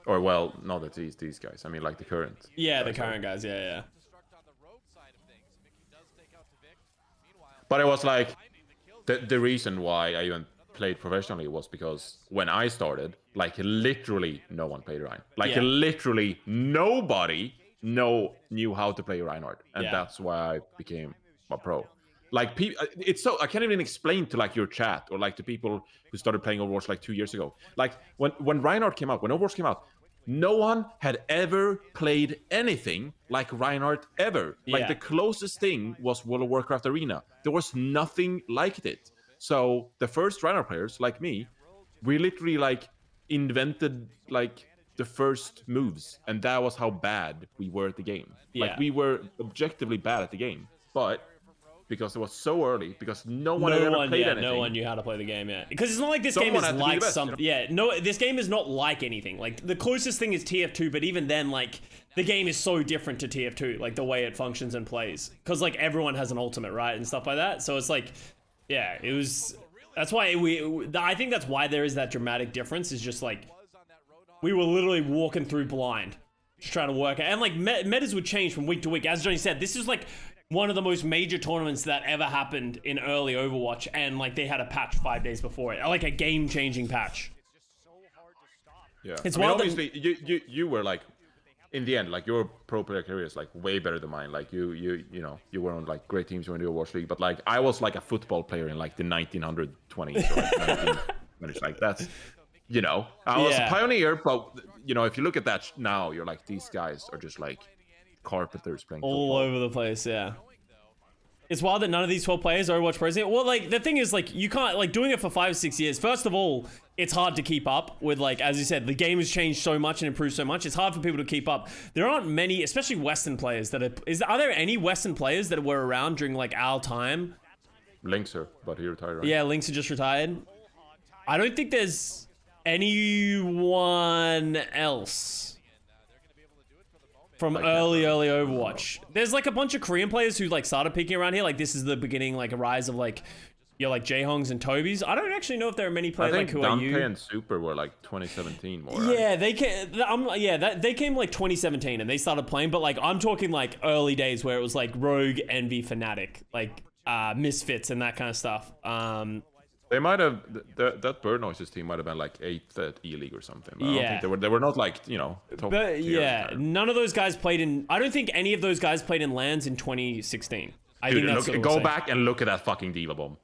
Or well, not that these guys. I mean, like the current. Yeah, the guys are. current guys, yeah. Destruct on the road side of things. Mickey does take out Tavik. Meanwhile, But it was like the reason why I even played professionally was because when I started, like literally no one played Ryan. Like Yeah. literally nobody knew how to play Reinhardt, and Yeah. that's why I became a pro. Like it's so I can't even explain to like your chat or like to people who started playing Overwatch like 2 years ago. Like when Reinhardt came out, when Overwatch came out, no one had ever played anything like Reinhardt ever. Like Yeah. the closest thing was World of Warcraft Arena. There was nothing like it. So the first Reinhardt players, like me, we literally like invented like the first moves, and that was how bad we were at the game. Yeah. Like we were objectively bad at the game, but because it was so early, because no one had ever played anything. No one knew how to play the game, yeah. Because it's not like this Someone game had is to be the like best, something. you know? Yeah, no, this game is not like anything. Like the closest thing is TF2, but even then, like the game is so different to TF2, like the way it functions and plays. Because like everyone has an ultimate, right, and stuff like that. So it's like, yeah, it was. That's why I think that's why there is that dramatic difference. Is just like we were literally walking through blind, just trying to work out, and like metas would change from week to week. As Johnny said, this is like one of the most major tournaments that ever happened in early Overwatch, and like they had a patch 5 days before it, like a game-changing patch. Yeah, It's I mean, wild that- obviously you were like, in the end, like your pro player career is like way better than mine. Like you know you were on like great teams when you were Overwatch League, but like I was like a football player in like the 1920s or like 1920s. Like that's, you know, I was Yeah. a pioneer, but you know if you look at that now, you're like these guys are just like carpenters playing All football. over the place, yeah. It's wild that none of these 12 players are Overwatch pros. Well, like, the thing is, like, you can't, like, doing it for 5 or 6 years, first of all, it's hard to keep up with, like, as you said, the game has changed so much and improved so much, it's hard for people to keep up. There aren't many, especially Western players, that are there any Western players that were around during, like, our time? Linkser, but he retired. Right? Yeah, Lynx are just retired. I don't think there's anyone else from Like early Overwatch. There's like a bunch of Korean players who like started peaking around here. Like this is the beginning, like a rise of like, you know, like Jaehongs and Tobys. I don't actually know if there are many I players think like who are Dante you. and Super were like 2017 more. Right? Yeah, they came. They came like 2017 and they started playing. But like I'm talking like early days where it was like Rogue, Envy, Fnatic, like Misfits and that kind of stuff. They might have that Bird Noises team might have been like 8th at E League or something. But I don't Yeah. think they were not like, you know, top But tier yeah, entire. none of those guys played in. I don't think any of those guys played in LANs in 2016. I Dude, think that's look, what go we're saying. back and look at that fucking Diva bomb.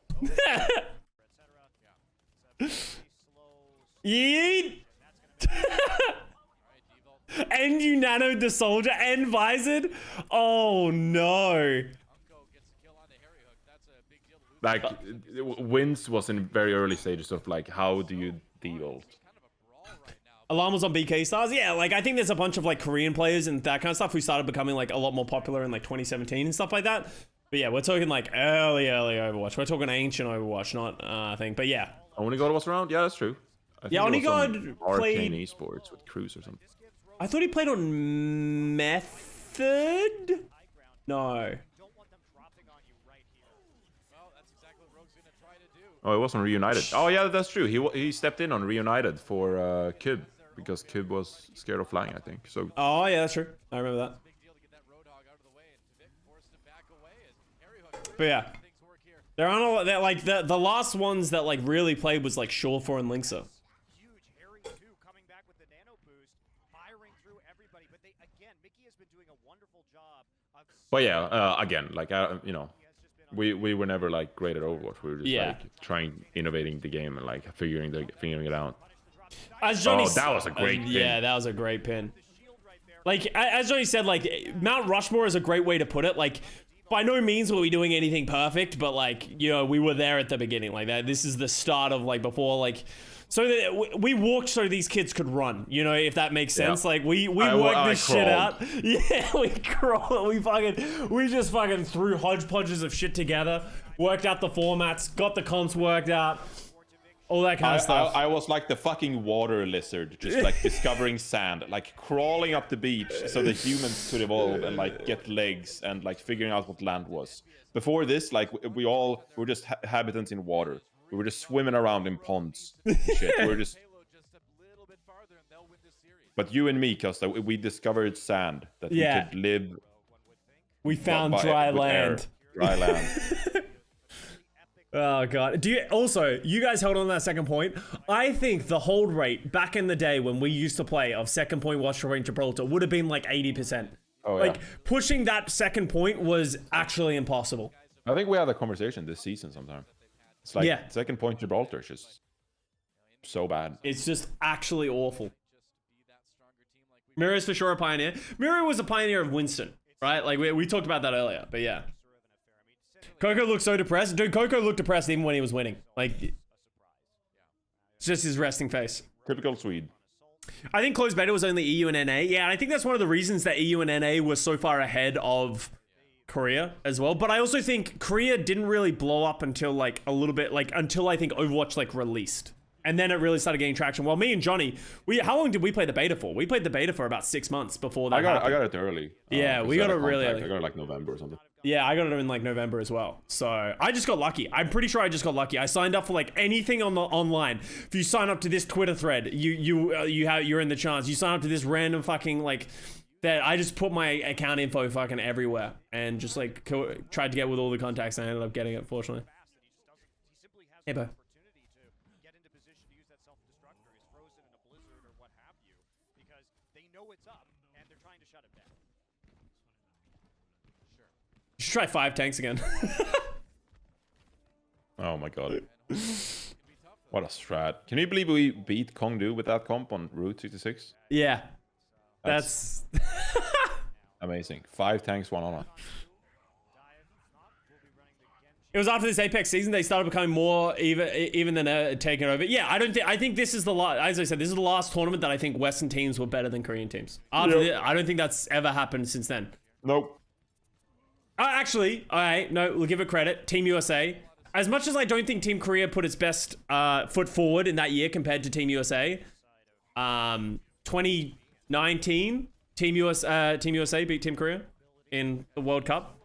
Yeet! And you nanoed the soldier and visored? Oh no. Unko gets a kill on the Harry hook. That's a big deal to lose. Like, Wins was in very early stages of like, how do you deal? Kind of a brawl right now. Alarm was on BK Stars. Yeah, like I think there's a bunch of like Korean players and that kind of stuff who started becoming like a lot more popular in like 2017 and stuff like that. But yeah, we're talking like early Overwatch. We're talking ancient Overwatch, not thing. But yeah. Only God was around? Yeah, that's true. I think Yeah, it Only was on God Arcane played- Esports with Cruz or something. I thought he played on Method? No. Oh, it wasn't Reunited. Oh yeah, that's true. He stepped in on Reunited for Kib because Kib was scared of flying, I think. So. Oh yeah, that's true. I remember that. But yeah, there aren't a lot that like the last ones that like really played was like Shawfor and Linksa. Huge Harry too, coming back with the nano boost, firing through everybody. But again, Mickey has been doing a wonderful job of. But yeah, again, like you know, we were never like great at Overwatch. We were just like trying, innovating the game and like figuring it out. As Johnny, that was a great pin. Yeah, that was a great pin. Like as Johnny said, like Mount Rushmore is a great way to put it. Like. By no means were we doing anything perfect, but like, you know, we were there at the beginning. Like that, this is the start of like before, like, so that we walked so these kids could run. You know, if that makes sense. Yeah. Like we worked this shit out. Yeah, we crawled. We just fucking threw hodgepodges of shit together, worked out the formats, got the comps worked out. All that kind of stuff. I was like the fucking water lizard, just like discovering sand, like crawling up the beach so the humans could evolve and like get legs and like figuring out what land was. Before this, like we were just habitants in water. We were just swimming around in ponds. And shit. We were just. But you and me, Custa, we discovered sand that we could live. We found dry land. Dry land. Oh god. You guys held on to that second point. I think the hold rate back in the day when we used to play of second point watch for Gibraltar would have been like 80%. Oh, like pushing that second point was actually impossible. I think we had a conversation this season sometime. It's like second point Gibraltar is just so bad. It's just actually awful. Mirror is for sure a pioneer. Mirror was a pioneer of Winston, right? Like we talked about that earlier, but yeah. Coco looked so depressed. Dude, Coco looked depressed even when he was winning. Like, it's just his resting face. Typical Swede. I think closed beta was only EU and NA. Yeah, I think that's one of the reasons that EU and NA were so far ahead of Korea as well. But I also think Korea didn't really blow up until like a little bit, like until I think Overwatch like released. And then it really started getting traction. Well, me and Johnny, how long did we play the beta for? We played the beta for about 6 months before that happened. I got it early. Yeah, we got it really early. I got it like November or something. Yeah, I got it in like November as well. So I just got lucky. I'm pretty sure I just got lucky. I signed up for like anything on the online. If you sign up to this Twitter thread, you're in the chance. You sign up to this random fucking like that. I just put my account info fucking everywhere and just like tried to get with all the contacts. And I ended up getting it, fortunately. Hey, bro. You should try 5 tanks again. Oh my god. What a strat. Can you believe we beat Kongdu with that comp on Route 66? Yeah. That's amazing. 5 tanks, 1 honor. It was after this Apex season they started becoming more even than taking over. Yeah, I think this is the last, as I said, this is the last tournament that I think Western teams were better than Korean teams. After this, I don't think that's ever happened since then. Nope. Actually, all right, no, we'll give it credit. Team USA. As much as I don't think Team Korea put its best foot forward in that year compared to Team USA, 2019, Team USA beat Team Korea in the World Cup.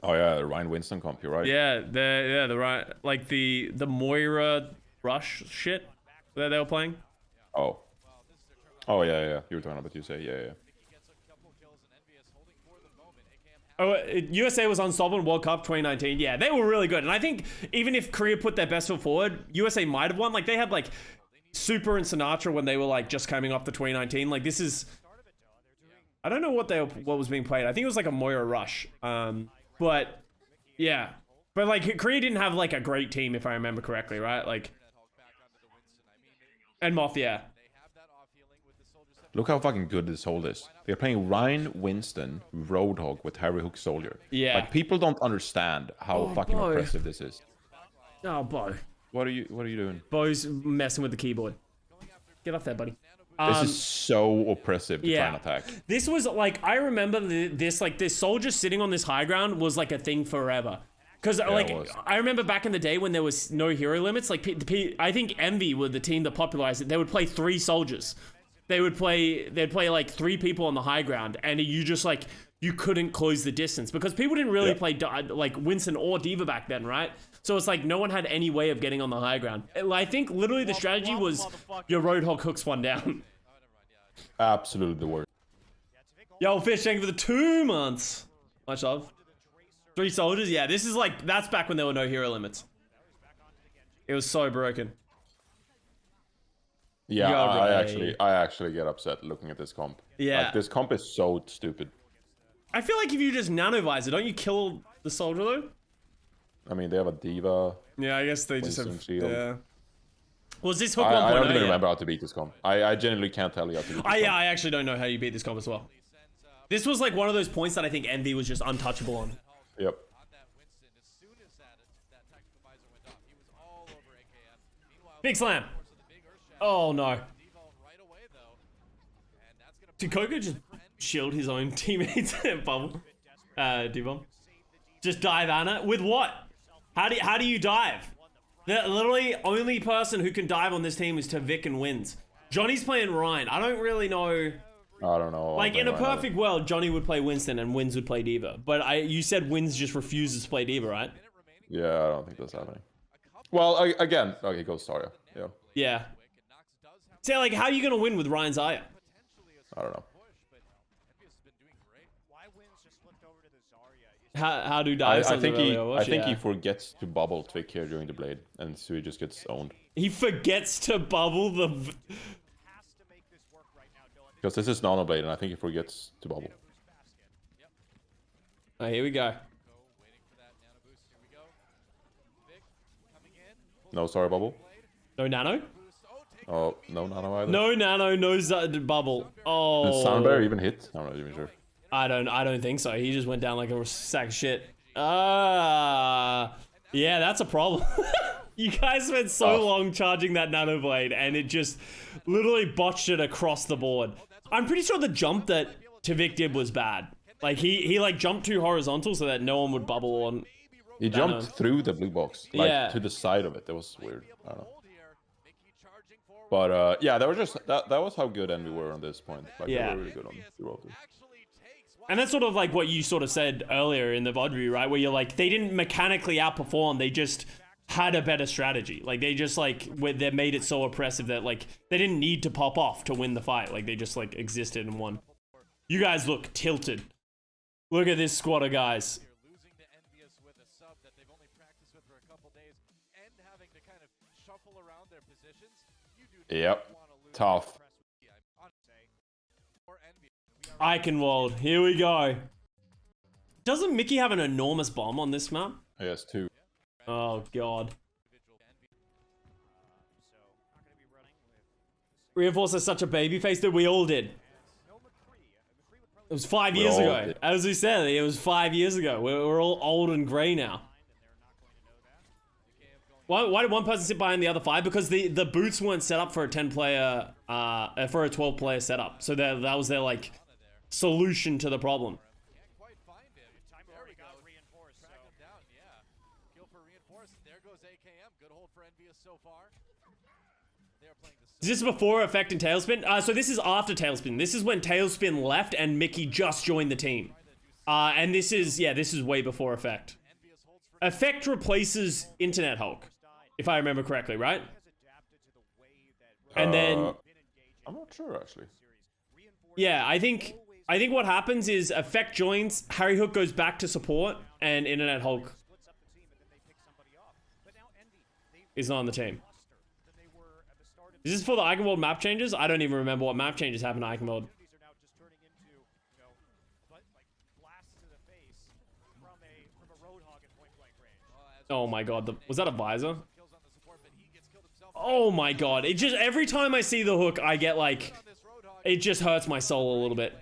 Oh yeah, the Ryan Winston comp, you're right. Yeah, the right, like the Moira Rush shit that they were playing. Oh yeah. You were talking about USA, yeah. Oh, USA was unstoppable in World Cup 2019. Yeah, they were really good. And I think even if Korea put their best foot forward, USA might have won. Like, they had, like, Super and Sinatra when they were, like, just coming off the 2019. Like, this is... I don't know what was being played. I think it was, like, a Moira Rush. But, yeah. But, like, Korea didn't have, like, a great team, if I remember correctly, right? Like... And Moth, yeah. Look how fucking good this hold is. They're playing Ryan Winston, Roadhog with Harry Hook Soldier. Yeah. Like, people don't understand how fucking impressive this is. Oh, Bo. What are you doing? Bo's messing with the keyboard. Get off there, buddy. This is so oppressive to try and attack. This was, like, I remember this soldier sitting on this high ground was, like, a thing forever. Because, I remember back in the day when there was no hero limits, like, I think Envy were the team that popularized it. They would play 3 soldiers. they'd play like 3 people on the high ground, and you just like, you couldn't close the distance because people didn't really play like Winston or D.Va back then, right? So it's like no one had any way of getting on the high ground. I think literally the strategy was your Roadhog hooks one down. Absolutely the worst. Yo, Fish, thank you for the 2 months. Much love. 3 soldiers, yeah. This is like, that's back when there were no hero limits. It was so broken. Yeah, Yo, I actually get upset looking at this comp. Yeah. Like, this comp is so stupid. I feel like if you just nanovisor, don't you kill the soldier though? I mean, they have a D.Va. Yeah, I guess they just Winston have. shield. Yeah. Was this hook 1.0? I don't even yet? remember how to beat this comp. I genuinely can't tell you how to beat this comp. Yeah, I actually don't know how you beat this comp as well. This was like one of those points that I think Envy was just untouchable on. Yep. On that Winston, as soon as that tactical visor went off, he was all over AKM. Meanwhile, Big slam. of course, of the big earth shadow, Oh no. devolved right away though. And that's gonna Did Coco just shield his own teammates and bubble? D-bomb. Just dive Anna? With what? How do you dive? The literally only person who can dive on this team is Vic and Wins. Johnny's playing Ryan. I don't really know. I don't know. Like in a perfect world, Johnny would play Winston and Wins would play D.Va. But you said Wins just refuses to play D.Va, right? Yeah, I don't think that's happening. Well, again, okay, go Zarya. Yeah. Yeah. So like, how are you gonna win with Ryan's Aya? I don't know. Why Wins just flipped over to the Zarya? How do I dives? think he forgets to bubble Twick here during the blade, and so he just gets owned. He forgets to bubble the. Has to make this work right now, Dylan. Because this is Nano Blade, and I think he forgets to bubble. Oh, here we go. Waiting for that nano boost. Here we go. Vic coming in. No Zarya bubble. No nano. Boost. Oh, take Oh, no Nano either. No nano. No bubble. Did Oh. Sunbear even hit? I'm not even sure. I don't think so. He just went down like a sack of shit. Yeah, that's a problem. You guys spent so long charging that nano blade, and it just literally botched it across the board. I'm pretty sure the jump that Tavik did was bad. Like he like jumped too horizontal so that no one would bubble on. He jumped through the blue box, like Yeah. to the side of it. That was weird. I don't know. hold here. Mickey charging forward. But yeah, that was just that was how good Envy were on this point. Like Yeah. they were really good on the road. Actually takes. And that's sort of like what you sort of said earlier in the VOD review, right? Where you're like, they didn't mechanically outperform, they just had a better strategy. Like they just like, they made it so oppressive that like, they didn't need to pop off to win the fight. Like they just like existed and won. You guys look tilted. Look at this squad of guys. You're losing to Envious with a sub that they've only practiced with for a couple days and having to kind of shuffle around their positions. You do Yep. not want to lose. Tough. Or Envious. We are Eichenwald, here we go. Doesn't Mickey have an enormous bomb on this map? Yes, two. Oh god. individual Envy. So not going to be running with Reinforce has such a baby face that we all did. no McCree. McCree would probably It was 5 We years all ago. did. As we said, it was 5 years ago. We're all old and grey now. Why did one person sit behind the other 5? Because the boots weren't set up for a 10-player, for a 12-player setup. So that was their, like, solution to the problem. Can't quite find him. time There already we got go. reinforced. Track So him down, yeah. Kill for reinforced. There goes AKM. Good hold for Envious so far. They are playing the Is this before Effect and Tailspin? So this is after Tailspin. This is when Tailspin left and Mickey just joined the team. And this is way before Effect. Envious holds for Effect replaces Internet Hulk, if I remember correctly, right? has adapted to the way that And then, been engaging I'm not sure actually. series. Reinforced yeah, I think what happens is Effect joins, Harry Hook goes back to support, and Internet Hulk splits up the team, and then they pick somebody off. But now Envy, they've is not on the team. cluster than they were at the start of Is this for the Eichenwald map changes? I don't even remember what map changes happened to Eichenwald. opportunities are now just turning into, you know, but like blasts to the face from a roadhog at point blank range. Oh my god, was that a visor? kills on the support, but he gets killed himself Oh my god, it just, every time I see the hook, I get like, on this roadhog. it just hurts my soul a little bit.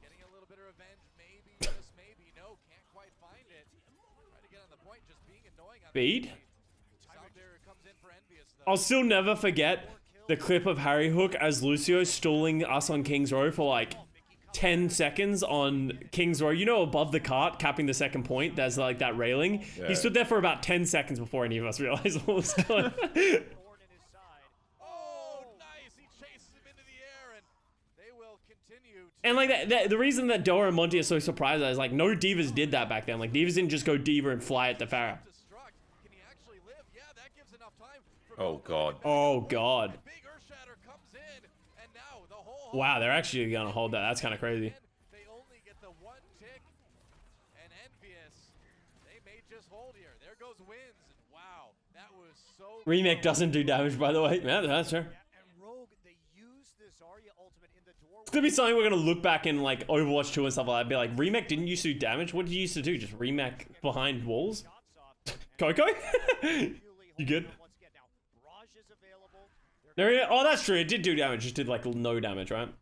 Getting a little bit of revenge, maybe, just maybe. No, can't quite find it. Try to get on the point, just being annoying on Speed? the sound barrier comes in for Envious though. I'll still never forget the clip of Harry Hook as Lucio stalling us on King's Row for like 10 seconds on King's Row. You know, above the cart, capping the second point, there's like that railing. Yeah. He stood there for about 10 seconds before any of us realized what was going on. Thorn in his side. Oh, nice! He chases him into the air, and And like the reason that Doa and Monty are so surprised is like no divas did that back then. Like divas didn't just go diva and fly at the Pharah. Destruct. Can he actually live? Yeah, that gives enough time for Oh god. Oh god. Big Earthshatter comes in, and now the whole Wow, they're actually gonna hold that. That's kind of crazy. They only get the one tick, and Envious, they may just hold here. There goes Wins, and wow, that was so. Remake doesn't do damage, by the way. Yeah, that's true. And Rogue, they use the Zarya ultimate in the door. It's gonna be something we're gonna look back in like Overwatch 2 and stuff like that. Be like, Remake didn't used to do damage. What did you used to do? Just Remake behind walls? Coco? You good? Once again, now Barrage is available. There he, oh, that's true. It did do damage. Just did like no damage, right? And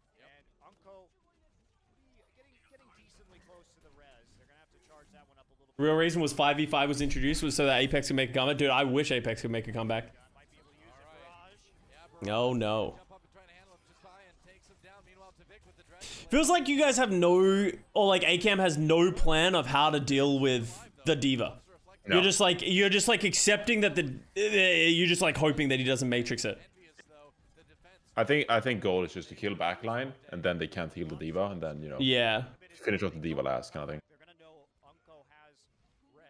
Unko getting decently close to the res. They're gonna have to charge that one up a little bit. Real reason was 5v5 was introduced was so that Apex could make a comeback. Dude, I wish Apex could make a comeback. Might be able to use it. Barrage. Oh no. Jump up and try to handle him just fine and takes him down. Meanwhile, Tavik with the dread. Feels like you guys have no, or like ACAM has no plan of how to deal with the diva. No. You're just like accepting that you're just like hoping that he doesn't matrix it. Envious though, the defense. I think goal is just to kill backline, and then they can't heal the diva, and then Yeah. finish off the diva last kind of thing. They're gonna know Unko has res,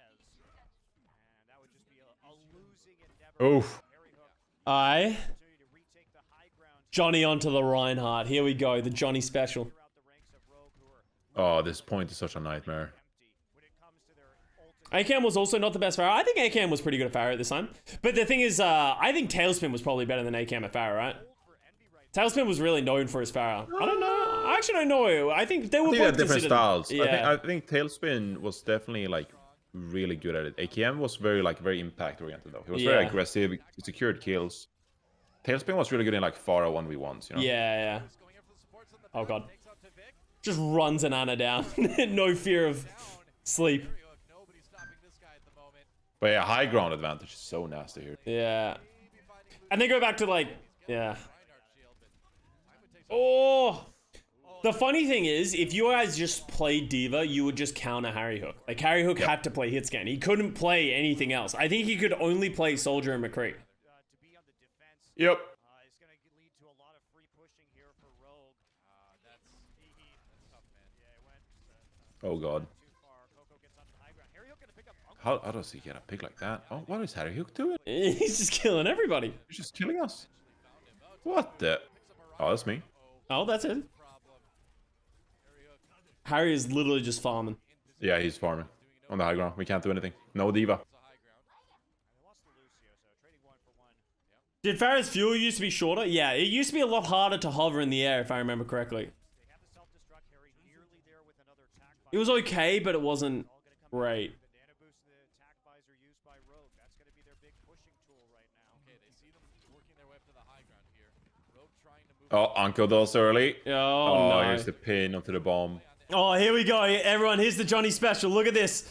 and that would just be a losing endeavor. Oof. Harry Hook I opportunity to retake the high ground Johnny onto the Reinhardt. Here we go, the Johnny special. throughout the ranks of Rogue, who are Oh, this point is such a nightmare. empty when it comes to their ultimate. ACAM was also not the best Pharah. I think ACAM was pretty good at Pharah at this time. But the thing is, I think Tailspin was probably better than ACAM at Pharah, right? For Envy right Tailspin was really known for his Pharah. I don't know. I actually don't know. I think they were I think both they're different considered- styles. Yeah. I think Tailspin was definitely like really good at it. AKM was very impact oriented though. He was very Yeah. aggressive. He secured kills. Tailspin was really good in like Pharah 1v1s. Yeah. Going in for the supports on the Oh back, god. takes out Tavik. Just runs an Ana down. No fear of sleep. Harry Hook, nobody's stopping this guy at the moment. But yeah, high ground advantage is so nasty here. Yeah. Maybe finding loose And they go back to like, yeah. Reinhardt shield, but time would take some. Oh. The funny thing is, if you guys just played Diva, you would just counter Harry Hook. Like, Harry Hook had to play hit scan. He couldn't play anything else. I think he could only play Soldier and McCree. to be on the defense Yep. is going to lead to a lot of free pushing here for Rogue. That's tough, man. Yeah, it went Oh god. too far. Coco gets onto the high ground. Harry Hook going to pick up Unko. How does he get a pick like that? Oh, what is Harry Hook doing? He's just killing everybody. He's just killing us. What the? Oh, that's me. Oh, that's it. Problem. Harry Hook Harry is literally just farming. Yeah, he's farming on the high ground. We can't do anything. No diva. is a high ground. They lost to Lucio, so trading 1-for-1. Did Farah's fuel used to be shorter? Yeah, it used to be a lot harder to hover in the air, if I remember correctly. They have the self-destruct. Harry nearly there with another attack. It was okay, but it wasn't All gonna come great. Bandana boost and the attack visor used by Rogue. That's going to be their big pushing tool right now. Okay, they see them working their way up to the high ground here. Rogue trying to move. Oh, Anko does early. Oh, no. Here's the pin onto the bomb. Oh, here we go. Everyone, here's the Johnny special. Look at this.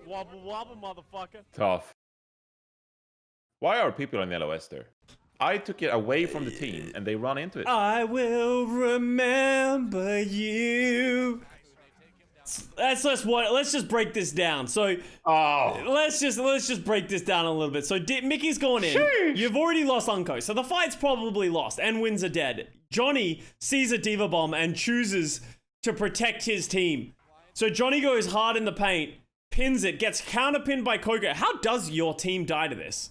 Wobble, wobble, motherfucker. Tough. Why are people in LOS there? I took it away from the team and they run into it. I will remember you. Let's just break this down. So Oh. let's just break this down a little bit. So Mickey's going in. Sheesh. You've already lost Unko, so the fight's probably lost, and Wins are dead. Johnny sees a diva bomb and chooses to protect his team. So Johnny goes hard in the paint, pins it, gets counterpinned by Coco. How does your team die to this?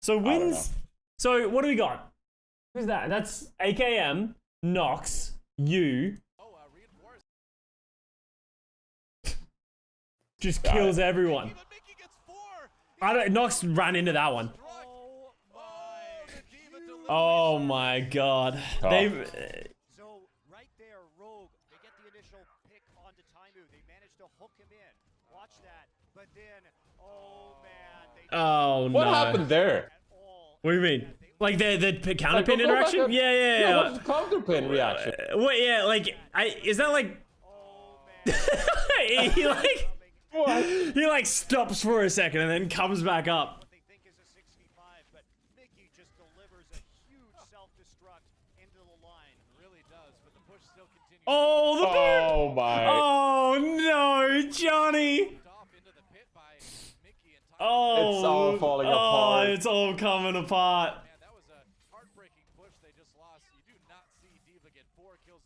So Wins. So what do we got? Who's that? That's AKM, Nox, you. Reinforced. Just kills everyone. Even Mickey gets 4. I don't. Nox ran into that one. Oh, The Diva delivers. Oh my god. They. So right there, Rogue, they get the initial pick onto Taimu. They manage to hook him in. Watch that. But then, oh man, they Oh no. What happened there? at all. What do you mean? Like the counterpin go interaction? back up. Yeah. What's the counter pin reaction? What? Yeah. Like is that like Oh man. he like he like stops for a second and then comes back up. What they think is a 6v5, but Mickey just delivers a huge self-destruct into the line. Really does, but the push still continues. Oh the bird. Oh my. Oh no, Johnny. Off into the pit by Mickey and Taimu. Oh. It's all falling Oh, apart. it's all coming apart. Man, that was a heartbreaking push they just lost. You do not see Diva get 4 kills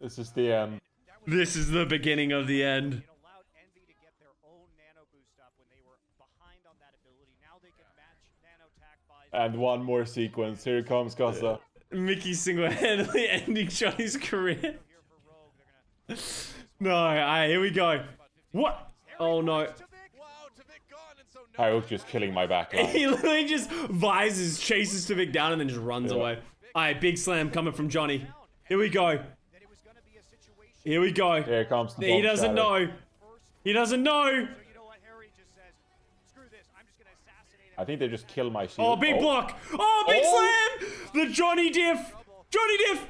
This is the end. This is the beginning of the end. It allowed Envy to get their own nano boost up when they were behind on that ability. Now they can match nano tac buys. And one more sequence. Here comes Custa. Mickey single-handedly ending Johnny's career. Here for Rogue, they're gonna No, alright, here we go. What? Oh no. Wow, Tavik gone, and so no. Hyuk just killing my backline. He literally just vises, chases Tavik down, and then just runs away. Alright, big slam coming from Johnny. Here we go. that it was gonna be a situation. Here we go. Here comes the He bomb doesn't shatter. know. He doesn't know. So you know what? Harry just says, "Screw this! I'm just gonna assassinate him." I think they just killed my shield. Oh, big block. Oh, big slam. The Johnny diff. Johnny diff.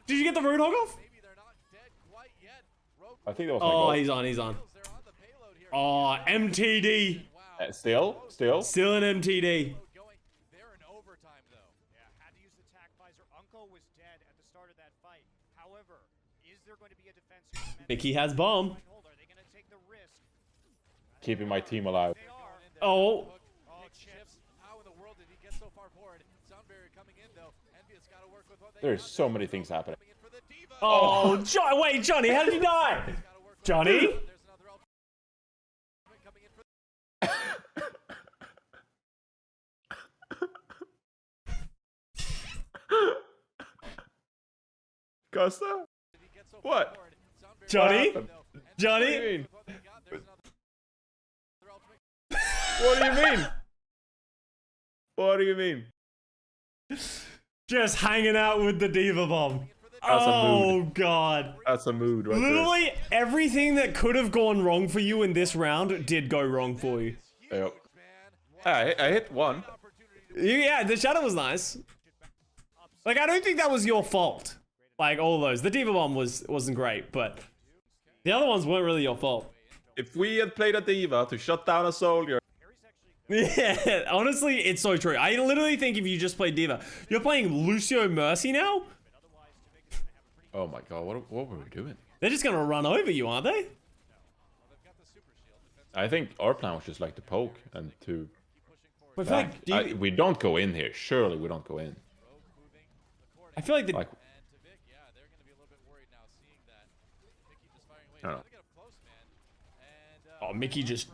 Did you get the Roadhog off? Maybe they're not dead quite yet. Rogue I think that was my Oh, goal. he's on. He's on. they're on the payload here. Oh, MTD. Wow. Still. Still an MTD. Going there in overtime though. Yeah, had to use the tac visor. Unko was dead at the start of that fight. However, is there going to be a defense? Mickey has bomb. Are they going to take the risk? Keeping my team alive. They are. Oh. Oh, chips. How in the world did he get so far forward? Sound barrier coming in though. Envious got to work with what they There's got. so many things happening. Coming in for the diva. Oh, wait, Johnny, how did he die? Gotta work with Johnny? There's another ultimate coming in for Custa? did he get so What? far forward? Sound barrier Johnny? though. Envious Johnny? with what they got. There's another ultimate. What do you mean? What do you mean? Just hanging out with the Diva Bomb. That's a Oh, mood. God. That's a mood right Literally everything that could have gone wrong for you in this round did go wrong for you. there. Yep. Man, I hit one. Yeah, the shadow was nice. Like, I don't think that was your fault. Like, all those. The Diva Bomb wasn't great, but the other ones weren't really your fault. If we had played a diva to shut down a soldier. Yeah, honestly, it's so true. I literally think if you just played Diva, you're playing Lucio Mercy now? Oh my god, what were we doing? They're just gonna run over you, aren't they? I think our plan was just like to poke and to But I feel back. like, Diva, We don't go in here. Surely we don't go in. I feel like the Like, and Tavik, yeah, they're going to be a little bit worried now seeing that. Mickey just firing away. I don't Gotta get up close, man. And Oh, Mickey just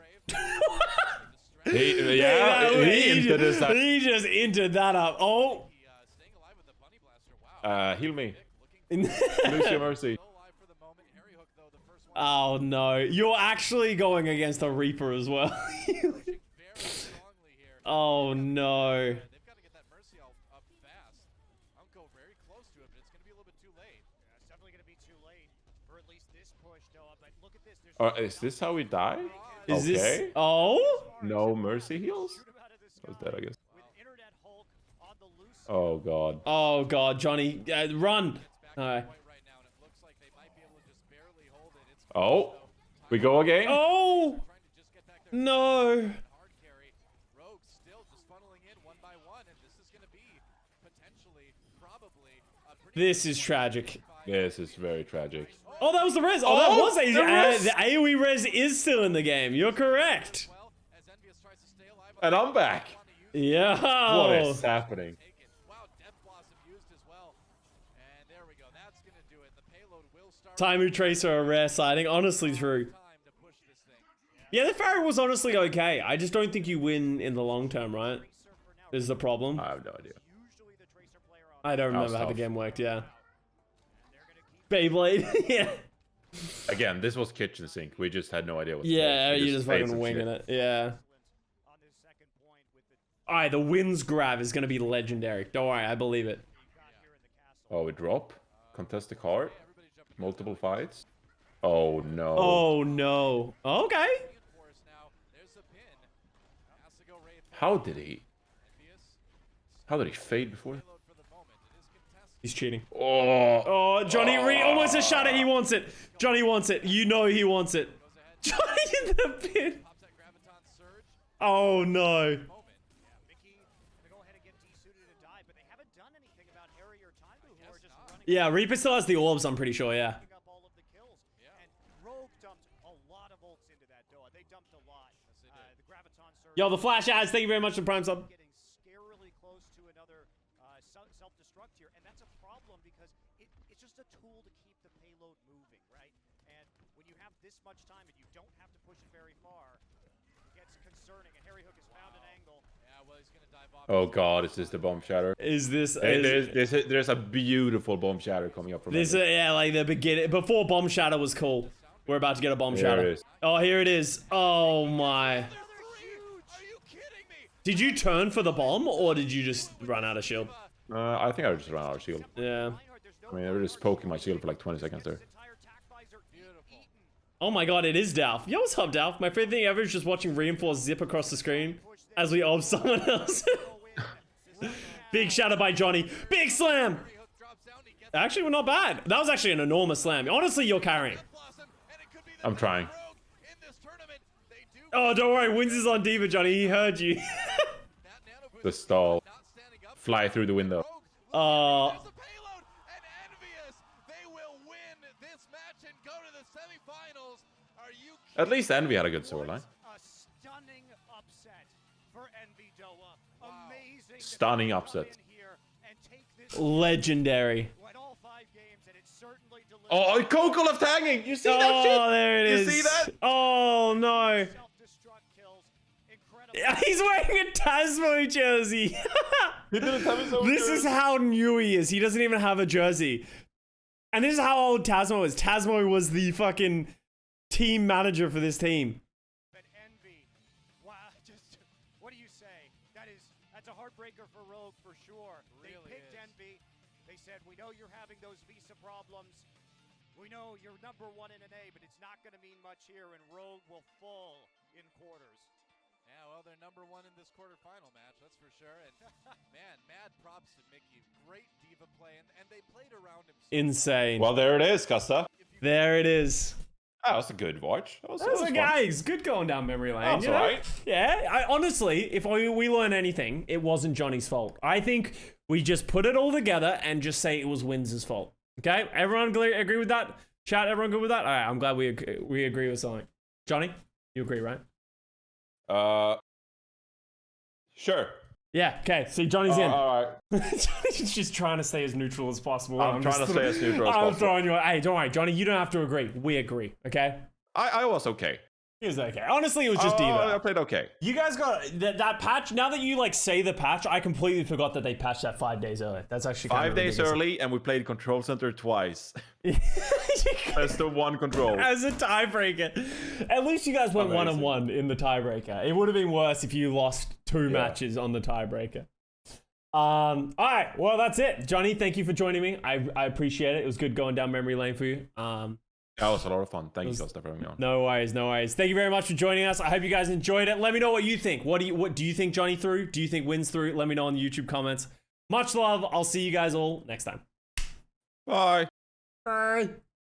he entered this. he just entered that up. Oh, staying alive with the bunny blaster. Wow. Heal me. Looking Lucio Mercy. still alive for the moment. Harry Hook though, the first one oh no! You're actually going against a Reaper as well. very strongly here. Oh no! They've got to get that Mercy up fast. Unko very close to it, but it's going to be a little bit too late. Yeah, it's definitely going to be too late for at least this push, Noah. But look at this. There's Is this how we die? Is Okay. this? Oh! No mercy heals? shoot him out of the I was sky dead, I guess. with Internet Hulk on the loose. Oh god. Oh god, Johnny, run! Alright. Point right now, and it looks like they might be able to just barely hold it. It's Oh, we go again. Oh trying to just get back there. no! Hard carry. Rogue still just funneling in one by one, and this is going to be potentially, probably a pretty This is tragic. This is very tragic. Oh, that was the res. Oh, that Oh, was the res. the AoE res is still in the game. You're correct. well as Envious tries to stay alive. And I'm back. Yeah. What is happening? Take it. Wow, Death Blossom used as well. And there we go. That's going to do it. The payload will start Taimu Tracer a rare sighting. Honestly, true. time to push this thing. Yeah, the Pharaoh was honestly okay. I just don't think you win in the long term, right? Is the problem. I have no idea. Usually the Tracer player on I don't remember how the tough. game worked. Yeah. they're going to keep Beyblade. Yeah. Again, this was kitchen sink. We just had no idea what. Yeah, to do. We you're just played fucking some winging shit. it. Yeah. on this second point with the Alright, the winds grab is gonna be legendary. Don't worry, I believe it. got here in the castle. Oh, we drop. Contest the card. Multiple fights. Oh no. Oh no. Okay. For us now. There's a pin. Has to go Wraith. How did he? Envious. How did he fade before? Payload for the moment. It is contested. He's cheating. Oh. Oh, Johnny almost a shatter. He wants it. Johnny wants it. You know he wants it. Johnny in the pin. Pops that Graviton Surge. Oh no. Moment. Yeah, Mickey gonna go ahead and get desuited and die, but they haven't done anything about Harry or Taimu, who are just running Yeah, Reaper still has the orbs, I'm pretty sure, yeah. up all of the kills. And Rogue dumped a lot of ults into that Doa. They dumped a lot. The Graviton Surge Yo, the Flash ads, thank you very much for Prime Sub. getting scarily close to another self-destruct here, and that's a problem because it's just a tool to keep the payload this much time and you don't have to push it very far, gets concerning. And Harry Hook has found an angle. Yeah, well, he's gonna dive off. Oh god, is this the bomb shatter? Is this? There's a beautiful bomb shatter coming up from This Envy. yeah, like the beginning before bomb shatter was cool. We're about to get a bomb shatter. it is. Oh, here it is. Oh my! They're huge. Are you kidding me? Did you turn for the bomb or did you just run out of shield? I think I just ran out of shield. Yeah. I mean, I was just poking my shield for like 20 seconds there. Oh my god, it is Dalf. Yo, what's up, Dalf? My favorite thing ever is just watching Reinforce zip across the screen as we ob someone else. Big shatter by Johnny. Big slam! Harry Hook drops down. He gets Actually, we're not bad. That was actually an enormous slam. Honestly, you're carrying. Blossom, and it could be the I'm trying. Rogue in this tournament. They do Oh, don't worry. Wins is on Diva, Johnny. He heard you. that nano boost The stall. not standing up. Fly through the window. Rogues, there's a payload, and Envious, they will win this match and go to the semifinals. Are you At least Envy had a good storyline. A stunning upset for Envy Doa. Amazing. to Stunning come upset. in here and take this Legendary. went all 5 games, and it certainly delivered. Oh, Coco left hanging! You see that Oh, shit? there it You is. see that? Oh, no. Self-destruct kills. Incredible. Yeah, he's wearing a Tasmo jersey. He didn't have his own This is jersey. how new he is. He doesn't even have a jersey. And this is how old Tasmo is. Tasmo was the fucking team manager for this team. But Envy, wow, just what do you say? That's a heartbreaker for Rogue for sure. Really they picked is. Envy. They said, we know you're having those visa problems. We know you're #1 in an A, but it's not going to mean much here, and Rogue will fall in quarters. Yeah, well, they're #1 in this quarterfinal match, that's for sure. And man, mad props to Mickey. Great diva play, and they played around him. So Insane. Well, there it is, Custa. There it is. That was a good watch. That was That's fun. a guys. Good going down memory lane. That's you know? alright. Yeah. Honestly, if we learn anything, it wasn't Johnny's fault. I think we just put it all together and just say it was Winds' fault. Okay? Everyone agree with that? Chat, everyone good with that? All right. I'm glad we agree with something. Johnny, you agree, right? Sure. Yeah. Okay. See, Johnny's in. All right. Johnny's just trying to stay as neutral as possible. I'm trying to stay as neutral as I'm possible. throwing you. Hey, don't worry, Johnny. You don't have to agree. We agree. Okay? I was okay. It was okay. Honestly, it was just Diva. I played okay. You guys got that patch. Now that you like say the patch, I completely forgot that they patched that 5 days early. That's actually kind 5 of days ridiculous. early, and we played Control Center twice. That's the one control. As a tiebreaker. At least you guys went Amazing. 1-1 in the tiebreaker. It would have been worse if you lost 2 matches on the tiebreaker. All right. Well, that's it. Johnny, thank you for joining me. I appreciate it. It was good going down memory lane for you. That was a lot of fun. Thank you, Costa, for having me on. No worries, no worries. Thank you very much for joining us. I hope you guys enjoyed it. Let me know what you think. What do you think Johnny threw? Do you think Wins through? Let me know in the YouTube comments. Much love. I'll see you guys all next time. Bye. Bye.